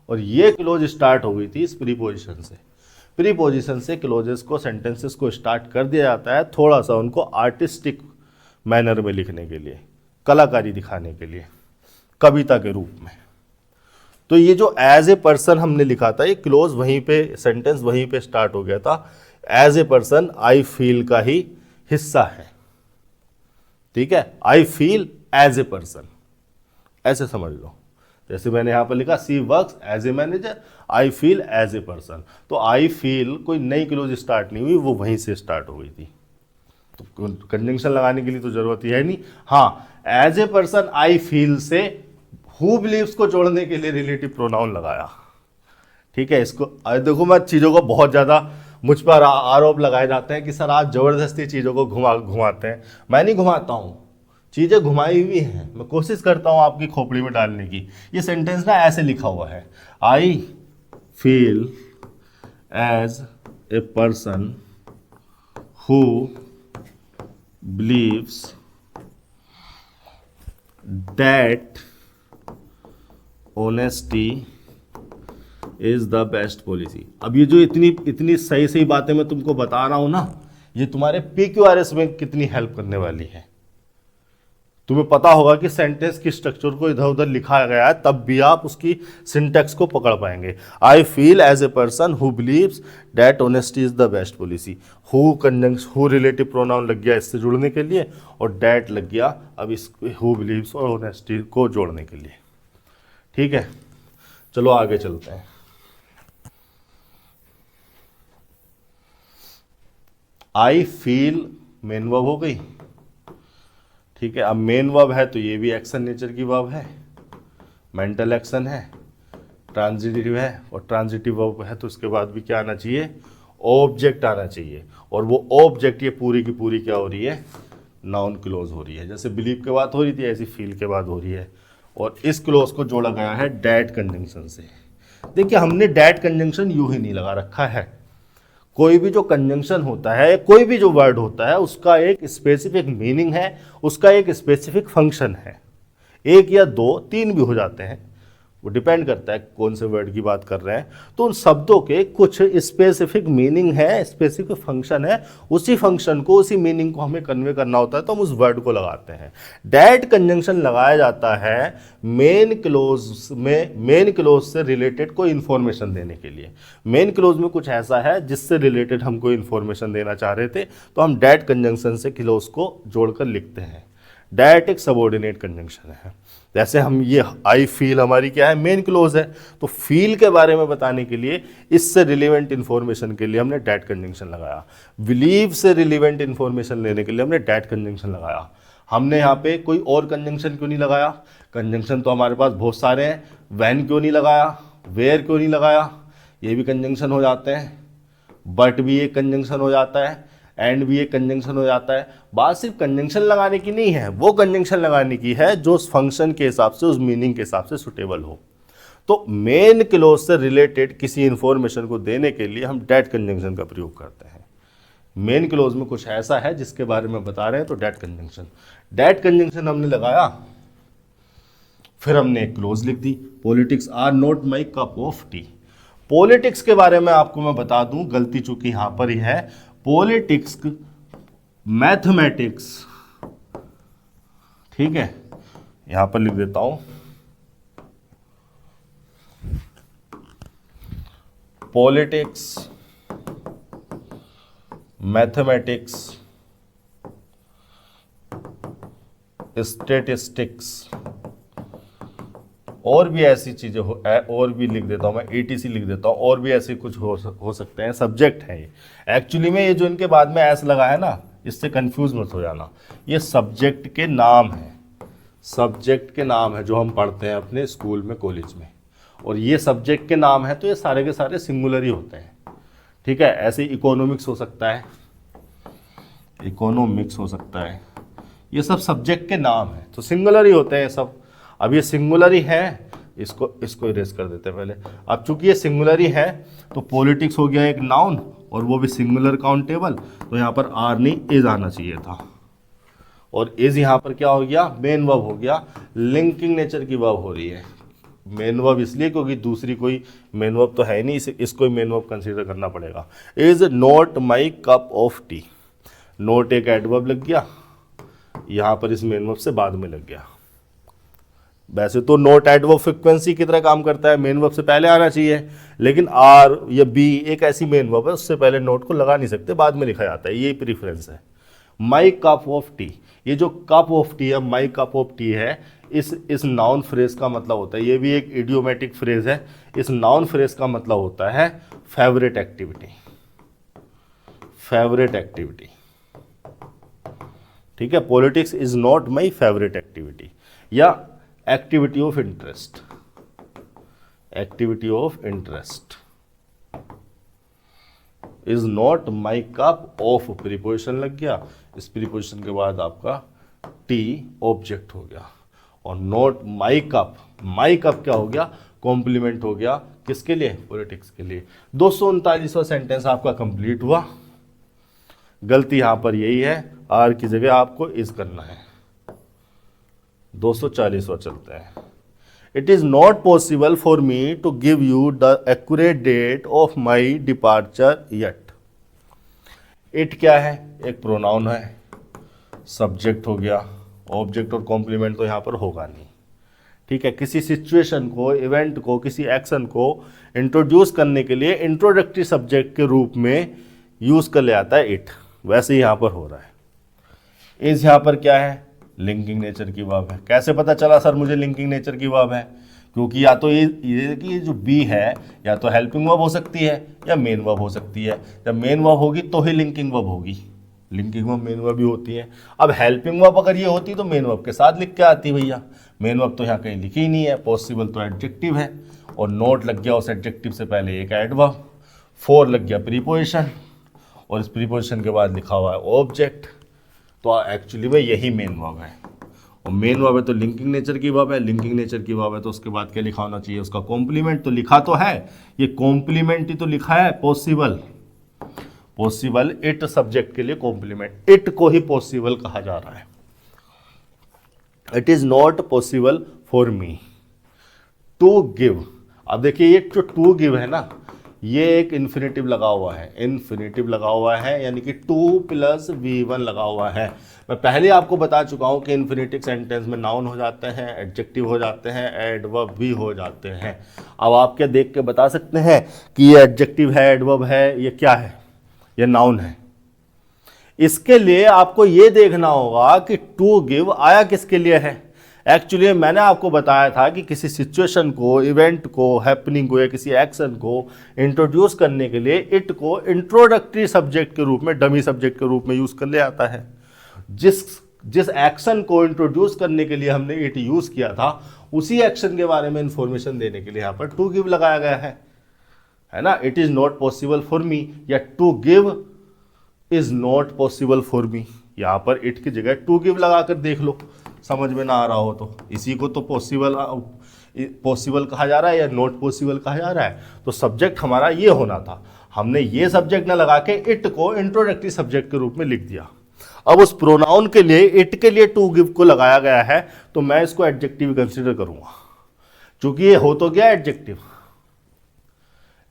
और ये क्लोज स्टार्ट हो गई थी इस प्रीपोजिशन से। प्रीपोजिशन से क्लोजेस को, सेंटेंसेस को स्टार्ट कर दिया जाता है थोड़ा सा उनको आर्टिस्टिक मैनर में लिखने के लिए, कलाकारी दिखाने के लिए, कविता के रूप में। तो ये जो एज ए पर्सन हमने लिखा था, ये क्लोज वहीं पे, सेंटेंस वहीं पे स्टार्ट हो गया था। As a person I feel का ही हिस्सा है, ठीक है। I feel as a person, ऐसे समझ लो। जैसे मैंने यहां पर लिखा she works as a manager, I feel as a person. तो आई फील कोई नई क्लोज स्टार्ट नहीं हुई, वो वहीं से स्टार्ट हो गई थी। तो कंजंक्शन लगाने की लिए तो जरूरत ही है नहीं। हाँ, as a person I feel से हु बिलीव्स को जोड़ने के लिए रिलेटिव प्रोनाउन लगाया, ठीक है। इसको देखो, मैं चीज़ों को बहुत ज़्यादा मुझ पर आरोप लगाए जाते हैं कि सर आप ज़बरदस्ती चीज़ों को घुमाते हैं। मैं नहीं घुमाता हूँ, चीज़ें घुमाई हुई हैं, मैं कोशिश करता हूँ आपकी खोपड़ी में डालने की। ये सेंटेंस ना ऐसे लिखा हुआ है, I feel as a person who believes that honesty is the best policy. अब ये जो इतनी सही सही बातें मैं तुमको बता रहा हूं ना, ये तुम्हारे PQRS में कितनी हेल्प करने वाली है। तुम्हें पता होगा कि सेंटेंस की स्ट्रक्चर को इधर उधर लिखा गया है, तब भी आप उसकी सिंटैक्स को पकड़ पाएंगे। I feel as a person who believes that honesty is the best policy. Who relative pronoun लग गया इससे जुड़ने के लिए, और डैट लग गया अब इस हु बिलीव्स और ऑनेस्टी को जोड़ने के लिए, ठीक है। चलो आगे चलते हैं। आई फील मेन वर्ब हो गई, ठीक है। अब मेन वर्ब है तो ये भी एक्शन नेचर की वर्ब है, मेंटल एक्शन है, ट्रांजिटिव है, और ट्रांजिटिव वर्ब है तो उसके बाद भी क्या आना चाहिए, ऑब्जेक्ट आना चाहिए। और वो ऑब्जेक्ट ये पूरी की पूरी क्या हो रही है, नाउन क्लोज हो रही है। जैसे बिलीव के बाद हो रही थी, ऐसी फील के बाद हो रही है। और इस क्लोज को जोड़ा गया है डैट कंजंक्शन से। देखिए, हमने डैट कंजंक्शन यूं ही नहीं लगा रखा है। कोई भी जो कंजंक्शन होता है, कोई भी जो वर्ड होता है, उसका एक स्पेसिफिक मीनिंग है, उसका एक स्पेसिफिक फंक्शन है। एक या दो, तीन भी हो जाते हैं, वो डिपेंड करता है कौन से वर्ड की बात कर रहे हैं। तो उन शब्दों के कुछ स्पेसिफिक मीनिंग है, स्पेसिफिक फंक्शन है, उसी फंक्शन को, उसी मीनिंग को हमें कन्वे करना होता है, तो हम उस वर्ड को लगाते हैं। डैट कंजंक्शन लगाया जाता है मेन क्लोज में, मेन क्लोज से रिलेटेड कोई इन्फॉर्मेशन देने के लिए। मेन क्लोज में कुछ ऐसा है जिससे रिलेटेड हम कोई इन्फॉर्मेशन देना चाह रहे थे, तो हम डैट कंजंक्शन से क्लोज को जोड़कर लिखते हैं। डैट एक सबऑर्डिनेट कंजंक्शन है। जैसे हम ये आई फील हमारी क्या है, मेन क्लोज है, तो फील के बारे में बताने के लिए, इससे रिलेवेंट इन्फॉर्मेशन के लिए हमने डैट कंजंक्शन लगाया। बिलीव से रिलेवेंट इन्फॉर्मेशन लेने के लिए हमने डैट कंजंक्शन लगाया। हमने यहाँ पे कोई और कंजंक्शन क्यों नहीं लगाया? कंजंक्शन तो हमारे पास बहुत सारे हैं। व्हेन क्यों नहीं लगाया, वेयर क्यों नहीं लगाया, ये भी कंजंक्शन हो जाते हैं। बट भी एक कंजंक्शन हो जाता है, एंड भी एक कंजंक्शन हो जाता है। बात सिर्फ कंजंक्शन लगाने की नहीं है, वो कंजंक्शन लगाने की है जो उस फंक्शन के हिसाब से, उस मीनिंग के हिसाब से सुटेबल हो। तो मेन क्लोज से रिलेटेड किसी इंफॉर्मेशन को देने के लिए हम डैट कंजंक्शन का प्रयोग करते हैं। मेन क्लोज में कुछ ऐसा है जिसके बारे में बता रहे हैं, तो डैट कंजंक्शन। डैट कंजंक्शन हमने लगाया, फिर हमने एक क्लोज लिख दी, politics are not my cup of tea. Politics के बारे में आपको मैं बता दूं, गलती चूंकि यहां पर ही है। पॉलिटिक्स मैथमेटिक्स, ठीक है, यहां पर लिख देता हूं, पॉलिटिक्स, मैथमेटिक्स, स्टैटिस्टिक्स, और भी ऐसी चीजें हो, और भी लिख देता हूं मैं, ETC लिख देता हूं, और भी ऐसे कुछ हो सकते हैं। सब्जेक्ट है ये। एक्चुअली में ये जो इनके बाद में ऐसा लगा है ना, इससे कंफ्यूज मत हो जाना, ये सब्जेक्ट के नाम है। सब्जेक्ट के नाम है जो हम पढ़ते हैं अपने स्कूल में, कॉलेज में, और ये सब्जेक्ट के नाम है, तो ये सारे के सारे सिंगुलर ही होते हैं, ठीक है। ऐसे इकोनॉमिक्स हो सकता है, इकोनॉमिक्स हो सकता है, ये सब सब्जेक्ट के नाम है, तो सिंगुलर ही होते हैं सब। अब ये सिंगुलर ही है, इसको इरेज कर देते हैं पहले। अब चूंकि ये सिंगुलर ही है, तो पॉलिटिक्स हो गया एक नाउन, और वो भी सिंगुलर काउंटेबल, तो यहाँ पर आर नहीं इज आना चाहिए था। और इज यहाँ पर क्या हो गया, मेन वर्ब हो गया, लिंकिंग नेचर की वर्ब हो रही है। मेन वर्ब इसलिए क्योंकि दूसरी कोई मेन वर्ब तो है नहीं, इसको मेन वर्ब कंसीडर करना पड़ेगा। Is not my cup of T, note एक एडवर्ब लग गया, यहाँ पर इस मेन वर्ब से बाद में लग गया। वैसे तो नोट एडवर्ब फ्रीक्वेंसी की तरह काम करता है, मेन वर्ब से पहले आना चाहिए, लेकिन आर या बी एक ऐसी मेन वर्ब है उससे पहले नोट को लगा नहीं सकते, बाद में लिखा जाता है, ये प्रीफरेंस है। माई कप ऑफ टी, ये जो कप ऑफ टी है, माई कप ऑफ टी है, इस नाउन फ्रेज का मतलब होता है, ये भी एक इडियोमेटिक फ्रेज है, इस नाउन फ्रेज का मतलब होता है फेवरेट एक्टिविटी, फेवरेट एक्टिविटी। ठीक है, politics is not my favourite activity, या activity of interest, activity of interest is not my cup of, preposition लग गया, इस प्रीपोजिशन के बाद आपका टी ऑब्जेक्ट हो गया, और not my cup, my cup क्या हो गया, कॉम्प्लीमेंट हो गया, किसके लिए, पॉलिटिक्स के लिए। 239वां सेंटेंस आपका कंप्लीट हुआ। गलती यहां पर यही है, आर की जगह आपको इज करना है। 240वां चलते हैं। It is not possible for me to give you the accurate date of my departure yet. It क्या है, एक प्रोनाउन है, सब्जेक्ट हो गया, ऑब्जेक्ट और कॉम्प्लीमेंट तो यहां पर होगा नहीं। ठीक है, किसी सिचुएशन को, इवेंट को, किसी एक्शन को इंट्रोड्यूस करने के लिए इंट्रोडक्टरी सब्जेक्ट के रूप में यूज कर ले आता है इट, वैसे ही यहां पर हो रहा है। इज यहां पर क्या है, लिंकिंग नेचर की वर्ब है। कैसे पता चला सर मुझे लिंकिंग नेचर की वर्ब है, क्योंकि या तो ये जो बी है या तो हेल्पिंग वर्ब हो सकती है या मेन वर्ब हो सकती है। जब मेन वर्ब होगी तो ही लिंकिंग वर्ब होगी, लिंकिंग वर्ब मेन वर्ब भी होती है। अब हेल्पिंग वर्ब अगर ये होती तो मेन वर्ब के साथ लिख के आती भैया, मेन वर्ब तो यहाँ कहीं लिखी ही नहीं है, पॉसिबल तो एडजेक्टिव है, और नोट लग गया उस एडजेक्टिव से पहले एक एडवर्ब, फॉर लग गया प्रीपोजिशन, और इस प्रीपोजिशन के बाद लिखा हुआ है ऑब्जेक्ट, तो एक्चुअली में यही मेन वर्ब है। और मेन वर्ब है तो लिंकिंग नेचर की वर्ब है, लिंकिंग नेचर की वर्ब है तो उसके बाद क्या लिखा होना चाहिए, उसका कॉम्प्लीमेंट। तो लिखा तो है, ये कॉम्प्लीमेंट ही तो लिखा है, पॉसिबल, पॉसिबल इट सब्जेक्ट के लिए कॉम्प्लीमेंट, इट को ही पॉसिबल कहा जा रहा है। It is not possible for me to give. अब देखिए ये जो टू गिव है ना, ये एक इन्फिनेटिव लगा हुआ है, इन्फिनेटिव लगा हुआ है, यानी कि 2 + V1 लगा हुआ है। मैं पहले आपको बता चुका हूं कि इन्फिनेटिव सेंटेंस में नाउन हो जाते हैं, एडजेक्टिव हो जाते हैं, एडवर्ब भी हो जाते हैं। अब आप क्या देख के बता सकते हैं कि ये एडजेक्टिव है, एडवर्ब है, ये क्या है, ये नाउन है। इसके लिए आपको ये देखना होगा कि टू गिव आया किसके लिए है। एक्चुअली मैंने आपको बताया था कि किसी सिचुएशन को, इवेंट को, हैपनिंग को या किसी एक्शन को इंट्रोड्यूस करने के लिए इट को इंट्रोडक्टरी सब्जेक्ट के रूप में, डमी सब्जेक्ट के रूप में यूज कर ले आता है। जिस एक्शन को इंट्रोड्यूस करने के लिए हमने इट यूज किया था, उसी एक्शन के बारे में इंफॉर्मेशन देने के लिए यहाँ पर टू गिव लगाया गया है ना। It is not possible for me या to give is not possible for me, यहाँ पर इट की जगह टू गिव लगाकर देख लो, समझ में ना आ रहा हो तो। इसी को तो पॉसिबल कहा जा रहा है या नॉट पॉसिबल कहा जा रहा है। तो सब्जेक्ट हमारा ये होना था, हमने ये सब्जेक्ट ना लगा के इट को इंट्रोडक्टरी सब्जेक्ट के रूप में लिख दिया। अब उस प्रोनाउन के लिए, इट के लिए टू गिव को लगाया गया है, तो मैं इसको एडजेक्टिव कंसीडर करूंगा, क्योंकि ये हो तो गया एडजेक्टिव,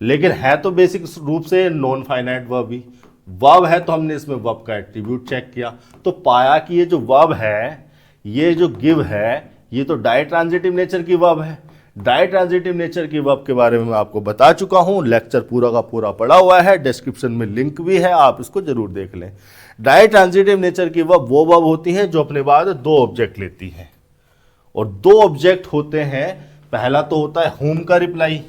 लेकिन है तो बेसिक रूप से नॉन फाइनाइट वर्ब ही। वर्ब है तो हमने इसमें वर्ब का एट्रीब्यूट चेक किया, तो पाया कि ये जो वर्ब है, ये जो गिव है, ये तो डाई ट्रांजिटिव नेचर की वर्ब है। डाई ट्रांजिटिव नेचर की वर्ब के बारे में मैं आपको बता चुका हूं, लेक्चर पूरा का पूरा पढ़ा हुआ है, डिस्क्रिप्शन में लिंक भी है, आप इसको जरूर देख लें। डाई ट्रांजिटिव नेचर की वर्ब वो वर्ब होती है जो अपने बाद दो ऑब्जेक्ट लेती है, और दो ऑब्जेक्ट होते हैं। पहला तो होता है होम का रिप्लाई,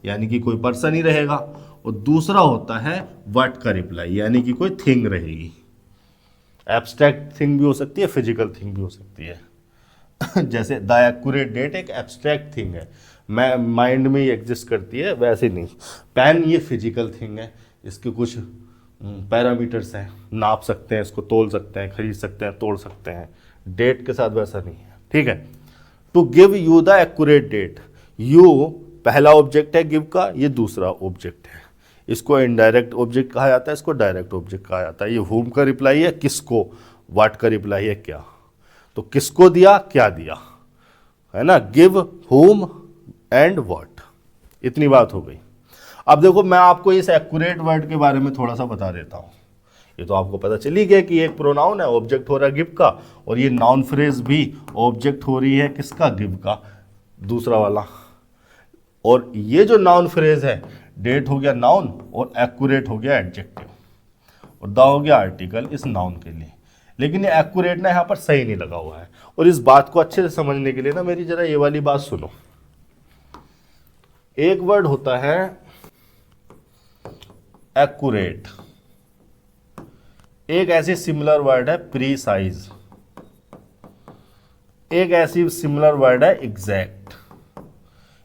यानी कि कोई पर्सन ही रहेगा, और दूसरा होता है व्हाट का रिप्लाई, यानी कि कोई थिंग रहेगी। एब्स्ट्रैक्ट थिंग भी हो सकती है, फिजिकल थिंग भी हो सकती है। जैसे द एक्यूरेट डेट एक एब्स्ट्रैक्ट थिंग है, मैं माइंड में ही एग्जिस्ट करती है, वैसे नहीं। पेन ये फिजिकल थिंग है, इसके कुछ पैरामीटर्स हैं, नाप सकते हैं, इसको तोल सकते हैं, खरीद सकते हैं, तोड़ सकते हैं। डेट के साथ वैसा नहीं है, ठीक है। To give you the accurate date, you पहला ऑब्जेक्ट है गिव का, ये दूसरा ऑब्जेक्ट है, इसको इनडायरेक्ट ऑब्जेक्ट कहा जाता है, इसको डायरेक्ट ऑब्जेक्ट कहा जाता है। ये होम का रिप्लाई है किसको, व्हाट का रिप्लाई है क्या। तो किसको दिया, क्या दिया, है ना, गिव, होम एंड व्हाट। इतनी बात हो गई। अब देखो मैं आपको इस एक्यूरेट वर्ड के बारे में थोड़ा सा बता देता हूं। ये तो आपको पता चली गया कि एक प्रोनाउन है, ऑब्जेक्ट हो रहा है गिव का, और ये नाउन फ्रेज भी ऑब्जेक्ट हो रही है किसका, गिव का, दूसरा वाला। और ये जो नाउन फ्रेज है, डेट हो गया नाउन और एक्यूरेट हो गया एडजेक्टिव, और द हो गया आर्टिकल इस नाउन के लिए। लेकिन ये एक्यूरेट ना यहाँ पर सही नहीं लगा हुआ है। और इस बात को अच्छे से समझने के लिए ना मेरी जरा ये वाली बात सुनो। एक वर्ड होता है एक्यूरेट, एक ऐसी सिमिलर वर्ड है प्रीसाइज, एक ऐसी सिमिलर वर्ड है एग्जैक्ट।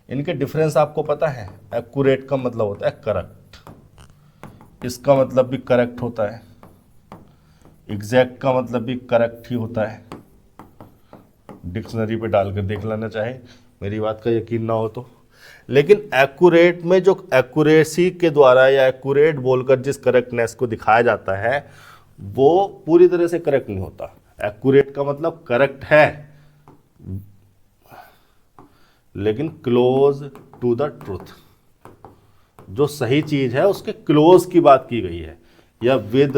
इनके डिफरेंस आपको पता है। एक्यूरेट का मतलब होता है करेक्ट, इसका मतलब भी करेक्ट होता है, एग्जैक्ट का मतलब भी करेक्ट ही होता है। डिक्शनरी पे डालकर देख लेना चाहे, मेरी बात का यकीन ना हो तो। लेकिन एक्यूरेट में जो एक्यूरेसी के द्वारा या एक्यूरेट बोलकर जिस करेक्टनेस को दिखाया जाता है वो पूरी तरह से करेक्ट नहीं होता। एक्यूरेट का मतलब करेक्ट है लेकिन क्लोज टू द ट्रूथ, जो सही चीज है उसके क्लोज की बात की गई है, या विद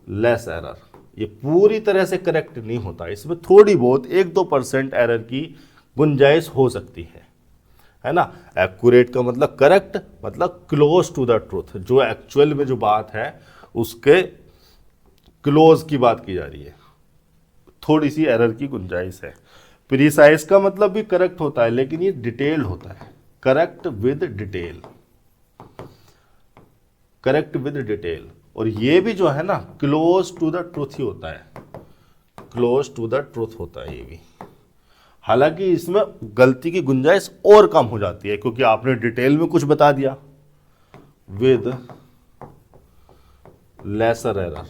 लेस एरर। ये पूरी तरह से करेक्ट नहीं होता, इसमें थोड़ी बहुत 1-2% एरर की गुंजाइश हो सकती है ना। एक्यूरेट का मतलब करेक्ट, मतलब क्लोज टू द ट्रूथ, जो एक्चुअल में जो बात है उसके क्लोज की बात की जा रही है, थोड़ी सी एरर की गुंजाइश है। प्रीसाइज का मतलब भी करेक्ट होता है लेकिन ये डिटेल होता है, correct with detail, correct with detail. और ये भी जो है ना क्लोज टू द ट्रूथ ही होता है, क्लोज टू द ट्रूथ होता है ये भी। हालांकि इसमें गलती की गुंजाइश और कम हो जाती है क्योंकि आपने डिटेल में कुछ बता दिया, विद लेसर एरर।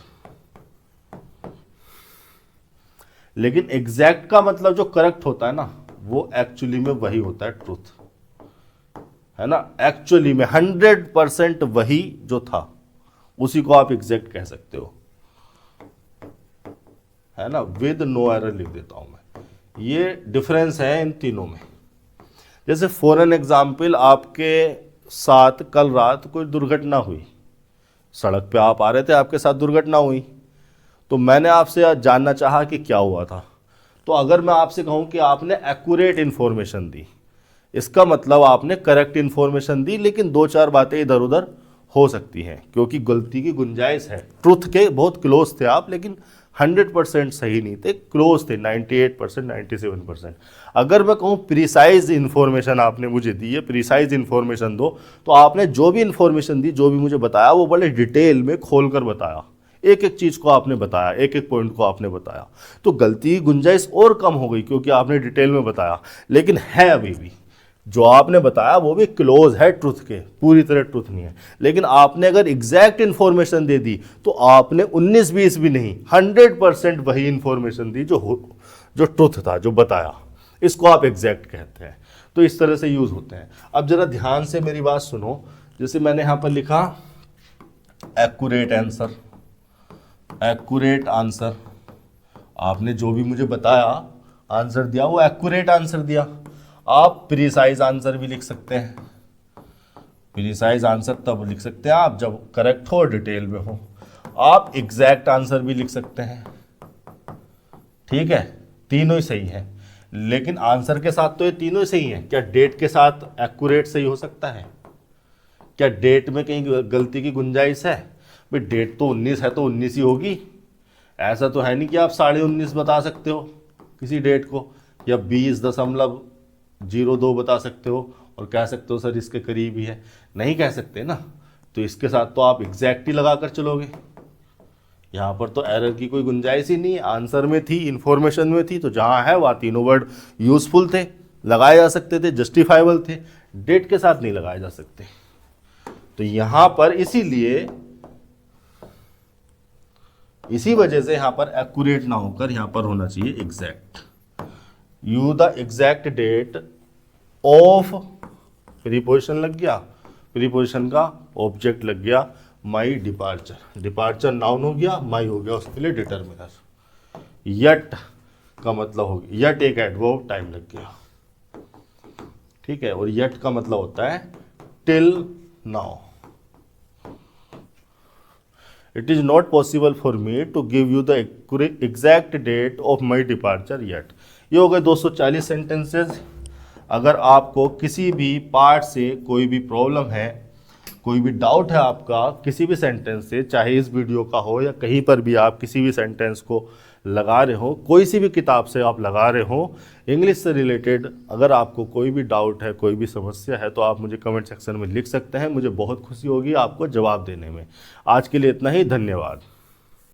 लेकिन एग्जैक्ट का मतलब जो करेक्ट होता है ना वो एक्चुअली में वही होता है ट्रूथ, है ना। एक्चुअली में 100% वही जो था उसी को आप एग्जैक्ट कह सकते हो, है ना। विद नो एरर लिख देता हूं मैं। ये डिफरेंस है इन तीनों में। जैसे फॉर एन एग्जाम्पल, आपके साथ कल रात कोई दुर्घटना हुई, सड़क पे आप आ रहे थे, आपके साथ दुर्घटना हुई, तो मैंने आपसे जानना चाहा कि क्या हुआ था। तो अगर मैं आपसे कहूं कि आपने एक्यूरेट इन्फॉर्मेशन दी, इसका मतलब आपने करेक्ट इन्फॉर्मेशन दी, लेकिन 2-4 बातें इधर उधर हो सकती हैं क्योंकि गलती की गुंजाइश है। ट्रुथ के बहुत क्लोज थे आप, लेकिन 100% सही नहीं थे, क्लोज थे 98%, 97%। अगर मैं कहूँ प्रिसाइज इन्फॉर्मेशन आपने मुझे दी है, प्रिसाइज इन्फॉर्मेशन दो, तो आपने जो भी इन्फॉर्मेशन दी, जो भी मुझे बताया, वो बड़े डिटेल में खोल कर बताया, एक एक चीज़ को आपने बताया, एक एक पॉइंट को आपने बताया। तो गलती की गुंजाइश और कम हो गई क्योंकि आपने डिटेल में बताया। लेकिन है अभी भी जो आपने बताया वो भी क्लोज है ट्रुथ के, पूरी तरह ट्रुथ नहीं है। लेकिन आपने अगर एग्जैक्ट इन्फॉर्मेशन दे दी तो आपने 19-20 भी नहीं, 100% वही इन्फॉर्मेशन दी जो ट्रुथ था, जो बताया। इसको आप एग्जैक्ट कहते हैं। तो इस तरह से यूज होते हैं। अब जरा ध्यान से मेरी बात सुनो। जैसे मैंने यहां पर लिखा एक्यूरेट आंसर, एक्यूरेट आंसर, आपने जो भी मुझे बताया आंसर दिया वो एक्यूरेट आंसर दिया। आप प्रीसाइज आंसर भी लिख सकते हैं। प्रीसाइज आंसर तब लिख सकते हैं आप जब करेक्ट हो, डिटेल में हो। आप एग्जैक्ट आंसर भी लिख सकते हैं, ठीक है, तीनों ही सही है। लेकिन आंसर के साथ तो ये तीनों ही सही हैं। क्या डेट के साथ एक्यूरेट सही हो सकता है? क्या डेट में कहीं गलती की गुंजाइश है? भाई डेट तो 19 है तो 19 ही होगी। ऐसा तो है नहीं कि आप 19.5 बता सकते हो किसी डेट को, या 20.02 बता सकते हो और कह सकते हो सर इसके करीब ही है। नहीं कह सकते ना। तो इसके साथ तो आप एग्जैक्ट ही लगा कर चलोगे। यहाँ पर तो एरर की कोई गुंजाइश ही नहीं, आंसर में थी, इंफॉर्मेशन में थी, तो जहाँ है वहाँ तीनों वर्ड यूजफुल थे, लगाए जा सकते थे, जस्टिफाइबल थे। डेट के साथ नहीं लगाए जा सकते। तो यहाँ पर इसीलिए इसी वजह से यहां पर एक्यूरेट ना होकर यहां पर होना चाहिए exact. You the exact date of, preposition लग गया, प्रीपोजिशन का ऑब्जेक्ट लग गया, माई डिपार्चर, डिपार्चर नाउन हो गया, माई हो गया उसके लिए डिटर्मिनर। यट का मतलब हो गया, यट एक एडवर्ब, टाइम लग गया, ठीक है। और यट का मतलब होता है till now. It is not possible for me to give you the exact date of my departure yet. ये हो गए 240 सेंटेंसेज। अगर आपको किसी भी पार्ट से कोई भी प्रॉब्लम है, कोई भी डाउट है आपका किसी भी सेंटेंस से, चाहे इस वीडियो का हो या कहीं पर भी आप किसी भी सेंटेंस को लगा रहे हो, कोई सी भी किताब से आप लगा रहे हो इंग्लिश से रिलेटेड, अगर आपको कोई भी डाउट है, कोई भी समस्या है, तो आप मुझे कमेंट सेक्शन में लिख सकते हैं। मुझे बहुत खुशी होगी आपको जवाब देने में। आज के लिए इतना ही, धन्यवाद।